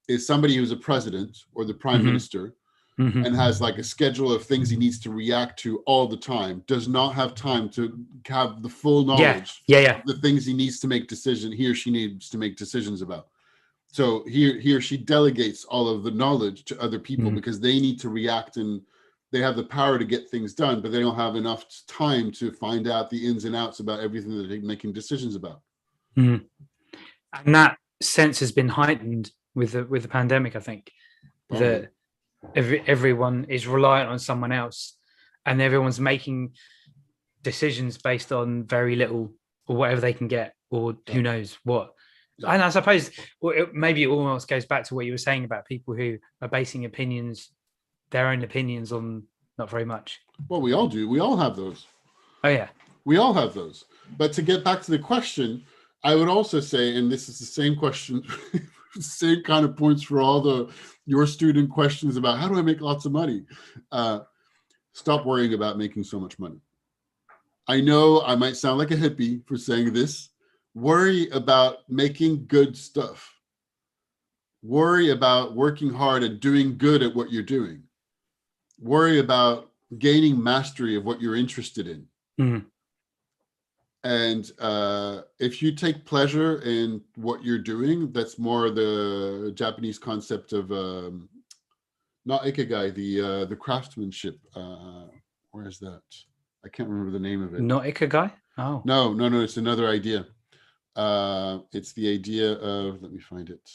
is somebody who's a president or the prime minister and has like a schedule of things he needs to react to all the time, does not have time to have the full knowledge of the things he needs to make he or she needs to make decisions about. So he or she delegates all of the knowledge to other people because they need to react and they have the power to get things done, but they don't have enough time to find out the ins and outs about everything that they're making decisions about. And that sense has been heightened with the pandemic, I think. That everyone is reliant on someone else and everyone's making decisions based on very little or whatever they can get or who knows what. And I suppose maybe it almost goes back to what you were saying about people who are basing their own opinions on not very much. Well, we all do. We all have those. Oh yeah. We all have those. But to get back to the question, I would also say, and this is the same question, same kind of points for all your student questions about how do I make lots of money? Stop worrying about making so much money. I know I might sound like a hippie for saying this. Worry about making good stuff. Worry about working hard and doing good at what you're doing. Worry about gaining mastery of what you're interested in. And if you take pleasure in what you're doing, that's more the Japanese concept of not ikigai, the craftsmanship. Where is that? I can't remember the name of it. Not ikigai? Oh. No, it's another idea. It's the idea of, let me find it.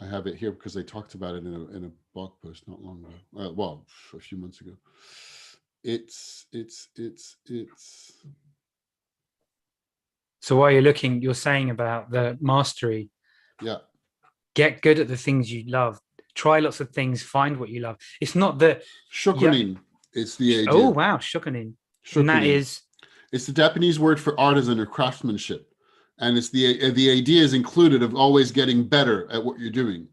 I have it here because I talked about it in a blog post not long ago. A few months ago. It's. So while you're looking, you're saying about the mastery. Yeah. Get good at the things you love. Try lots of things. Find what you love. It's not the shokunin. It's the idea. Oh wow, shokunin. And that is. It's the Japanese word for artisan or craftsmanship. And it's the idea is included of always getting better at what you're doing.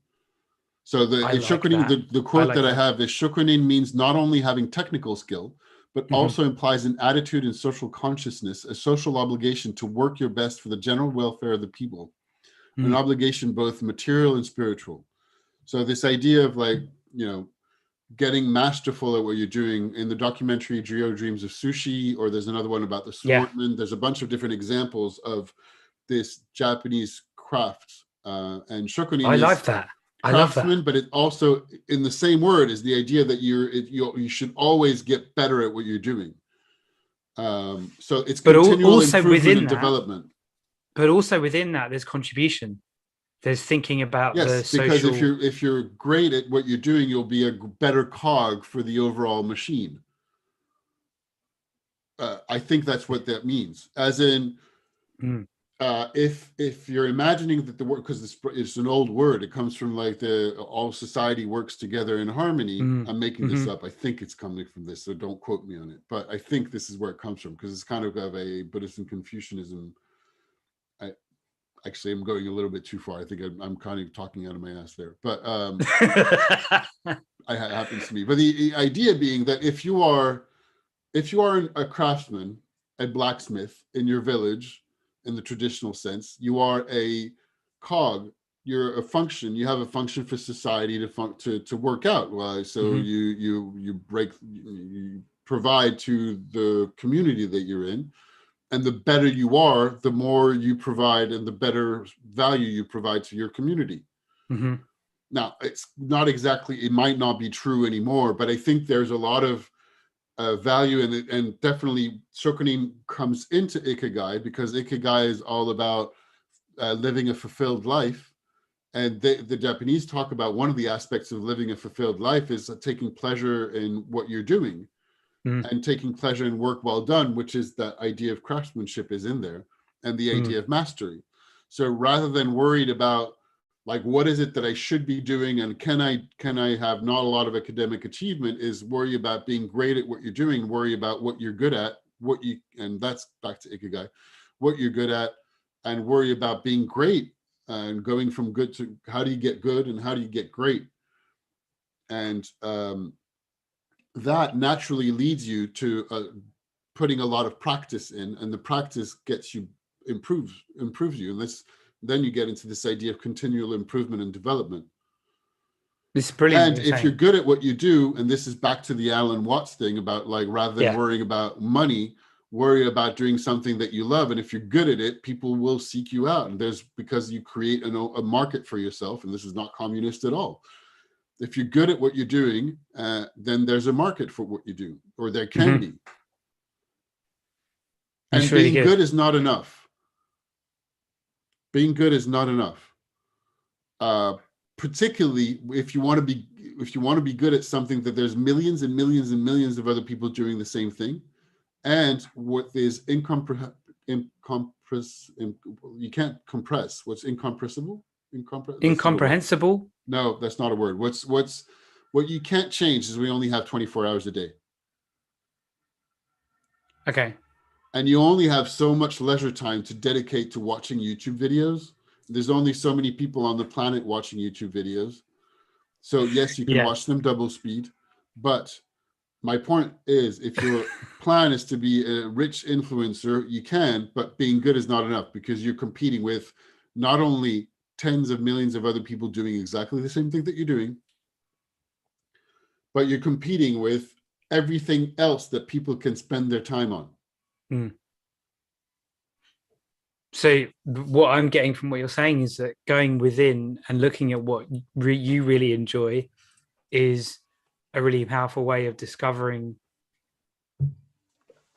So shokunin, the quote that I have is shokunin means not only having technical skill, but also implies an attitude and social consciousness, a social obligation to work your best for the general welfare of the people, an obligation both material and spiritual. So this idea of getting masterful at what you're doing. In the documentary Jiro Dreams of Sushi, or there's another one about the swordman. There's a bunch of different examples of this Japanese craft. And shokunin I love that. I love that. But it also, in the same word, is the idea that you should always get better at what you're doing. So it's continual improvement and development. But also within that, there's contribution. There's thinking about the social... because if you're great at what you're doing, you'll be a better cog for the overall machine. I think that's what that means. As in, if you're imagining that the word, because it's an old word, it comes from like all society works together in harmony. I'm making this up. I think it's coming from this, so don't quote me on it. But I think this is where it comes from, because it's kind of a Buddhist and Confucianism. Actually, I'm going a little bit too far. I think I'm kind of talking out of my ass there, but it happens to me. But the idea being that if you are a craftsman, a blacksmith in your village, in the traditional sense, you are a cog. You're a function. You have a function for society to work out. Well, so you provide to the community that you're in. And the better you are, the more you provide and the better value you provide to your community. Now, it's not exactly, it might not be true anymore, but I think there's a lot of value in it, and definitely Shokunin comes into Ikigai, because Ikigai is all about living a fulfilled life. And the Japanese talk about one of the aspects of living a fulfilled life is taking pleasure in what you're doing, and taking pleasure in work well done, which is that idea of craftsmanship is in there, and the idea of mastery. So rather than worried about like, what is it that I should be doing, and can I have not a lot of academic achievement, is worry about being great at what you're doing, worry about what you're good at, and that's back to Ikigai, what you're good at, and worry about being great, and going from good to how do you get good and how do you get great. And that naturally leads you to putting a lot of practice in, and the practice gets you improves you, and then you get into this idea of continual improvement and development. It's brilliant. And if you're good at what you do, and this is back to the Alan Watts thing about, like, rather than worrying about money, worry about doing something that you love. And if you're good at it, people will seek you out. And because you create a market for yourself, and this is not communist at all. If you're good at what you're doing, then there's a market for what you do, or there can be. And That's being really good is not enough. Being good is not enough. Particularly if you want to be good at something that there's millions and millions and millions of other people doing the same thing, and what is you can't compress. What's incompressible? Incomprehensible? No, that's not a word. What you can't change is we only have 24 hours a day. Okay. And you only have so much leisure time to dedicate to watching YouTube videos. There's only so many people on the planet watching YouTube videos. So yes, you can watch them double speed. But my point is, if your plan is to be a rich influencer, you can, but being good is not enough, because you're competing with not only tens of millions of other people doing exactly the same thing that you're doing, but you're competing with everything else that people can spend their time on. So what I'm getting from what you're saying is that going within and looking at what you really enjoy is a really powerful way of discovering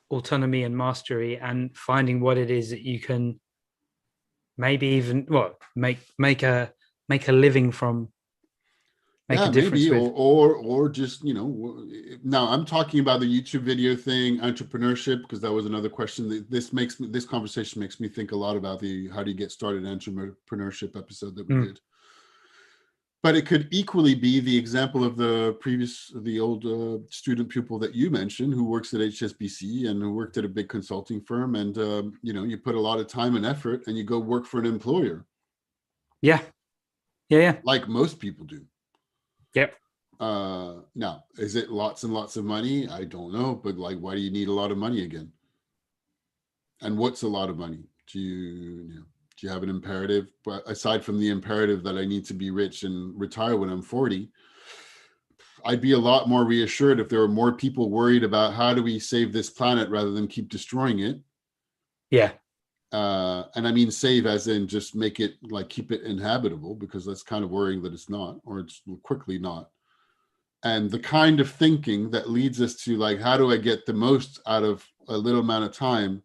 autonomy and mastery, and finding what it is that you can maybe even make a living from, make a difference maybe, with. or just, now I'm talking about the YouTube video thing, entrepreneurship, because that was another question that this conversation makes me think a lot about the how do you get started entrepreneurship episode that we did. But it could equally be the example of the old student pupil that you mentioned, who works at HSBC and who worked at a big consulting firm, and you put a lot of time and effort, and you go work for an employer. Yeah. Like most people do. Yep. Now, is it lots and lots of money? I don't know, but like, why do you need a lot of money again? And what's a lot of money? Do you have an imperative? But aside from the imperative that I need to be rich and retire when I'm 40, I'd be a lot more reassured if there were more people worried about how do we save this planet rather than keep destroying it. Yeah. And I mean save as in just make it, like, keep it inhabitable, because that's kind of worrying that it's not, or it's quickly not. And the kind of thinking that leads us to, like, how do I get the most out of a little amount of time,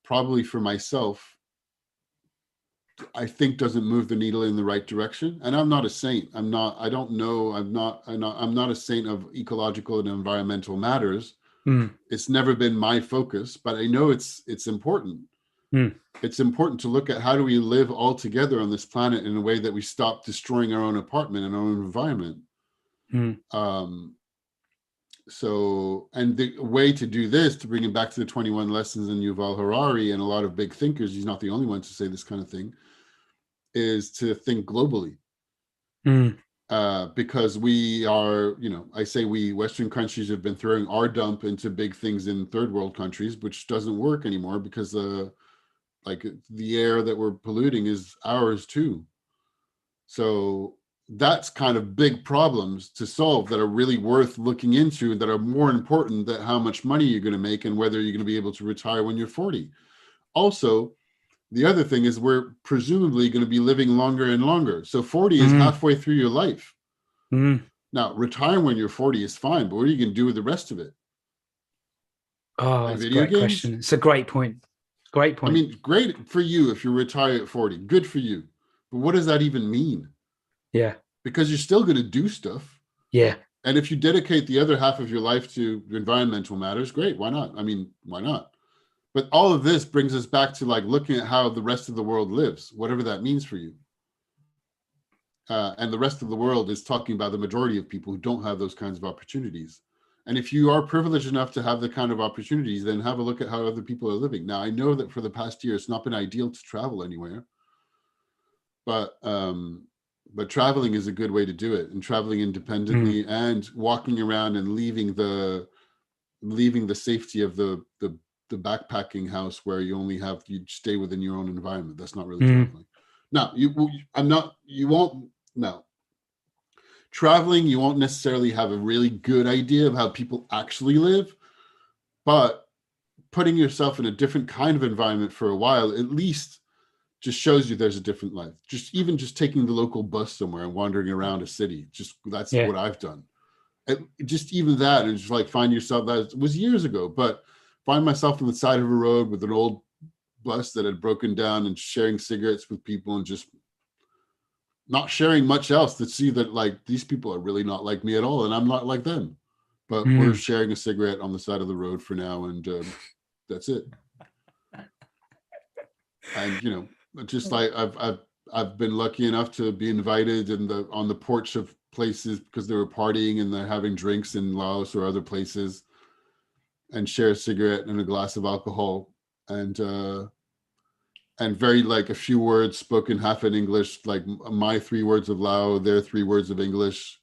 probably for myself, I think doesn't move the needle in the right direction. And I'm not a saint. I'm not a saint of ecological and environmental matters. It's never been my focus, but I know it's important. It's important to look at how do we live all together on this planet in a way that we stop destroying our own apartment and our own environment. So, and the way to do this, to bring it back to the 21 lessons in Yuval Harari and a lot of big thinkers, he's not the only one to say this kind of thing, is to think globally. Because we are, I say we Western countries have been throwing our dump into big things in third world countries, which doesn't work anymore, because like the air that we're polluting is ours too. So that's kind of big problems to solve that are really worth looking into, that are more important than how much money you're going to make and whether you're going to be able to retire when you're 40. Also, The other thing is we're presumably going to be living longer and longer. So 40 is halfway through your life. Now, retiring when you're 40 is fine, but what are you going to do with the rest of it? Oh, that's a great question. It's a great point. Great point. I mean, great for you if you retire at 40. Good for you. But what does that even mean? Yeah. Because you're still going to do stuff. Yeah. And if you dedicate the other half of your life to environmental matters, great. Why not? I mean, why not? But all of this brings us back to like looking at how the rest of the world lives, whatever that means for you. And the rest of the world is talking about the majority of people who don't have those kinds of opportunities. And if you are privileged enough to have the kind of opportunities, then have a look at how other people are living. Now, I know that for the past year, it's not been ideal to travel anywhere, but traveling is a good way to do it, and traveling independently and walking around and leaving the safety of the backpacking house where you stay within your own environment. That's not really traveling. Now, traveling, you won't necessarily have a really good idea of how people actually live, but putting yourself in a different kind of environment for a while, at least just shows you there's a different life. Just taking the local bus somewhere and wandering around a city, that's what I've done. Just even that, and just like find yourself, that was years ago, but find myself on the side of a road with an old bus that had broken down and sharing cigarettes with people and just not sharing much else, to see that like these people are really not like me at all and I'm not like them, but we're sharing a cigarette on the side of the road for now, and that's it. And just like I've been lucky enough to be invited on the porch of places because they were partying and they're having drinks in Laos or other places, and share a cigarette and a glass of alcohol, and very like a few words spoken half in English, like my 3 words of Lao, their 3 words of English,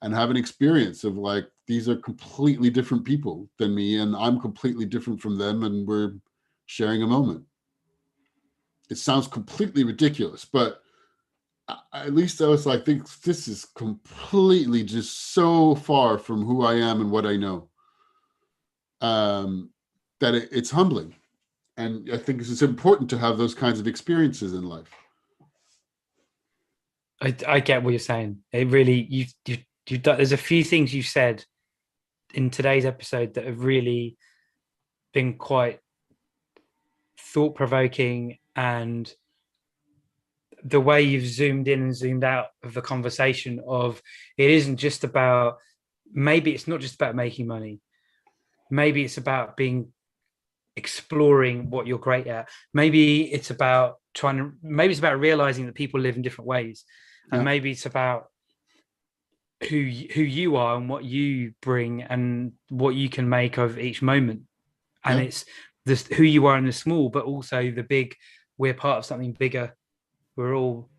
and have an experience of like, these are completely different people than me and I'm completely different from them, and we're sharing a moment. It sounds completely ridiculous, but at least I was like, I think this is completely just so far from who I am and what I know, that it's humbling. And I think it's important to have those kinds of experiences in life. I get what you're saying. It really, there's a few things you said in today's episode that have really been quite thought-provoking, and the way you've zoomed in and zoomed out of the conversation of, it isn't just about, maybe it's not just about making money. Maybe it's about exploring what you're great at. Maybe it's about realizing that people live in different ways. And maybe it's about who you are and what you bring and what you can make of each moment. And it's this, who you are in the small, but also the big, we're part of something bigger. We're all,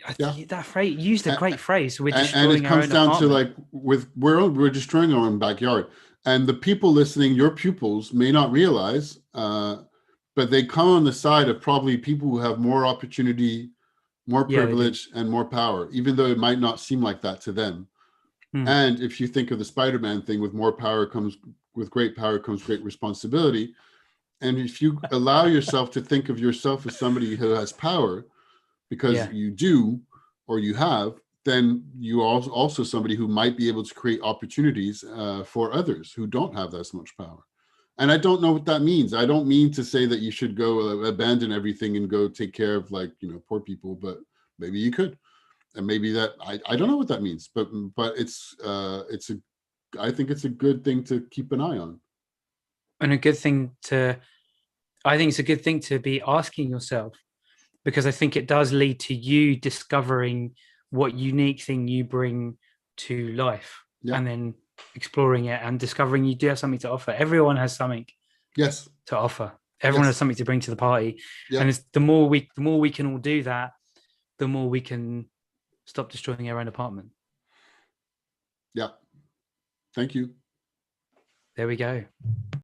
I think that phrase, used a great phrase. We're destroying our own apartment. And it comes down to like, we're destroying our own backyard. And the people listening, your pupils, may not realize, but they come on the side of probably people who have more opportunity, more privilege, and more power, even though it might not seem like that to them. And if you think of the Spider-Man thing, with great power comes great responsibility. And if you allow yourself to think of yourself as somebody who has power, because you do, or you have, then you are also somebody who might be able to create opportunities for others who don't have that much power. And I don't know what that means. I don't mean to say that you should go abandon everything and go take care of poor people, but maybe you could. And maybe that, I don't know what that means, but I think it's a good thing to keep an eye on. And I think it's a good thing to be asking yourself, because I think it does lead to you discovering what unique thing you bring to life, and then exploring it and discovering you do have something to offer. Everyone has something to offer. Everyone has something to bring to the party. And it's the more we can all do that, the more we can stop destroying our own apartment. Yeah. Thank you. There we go.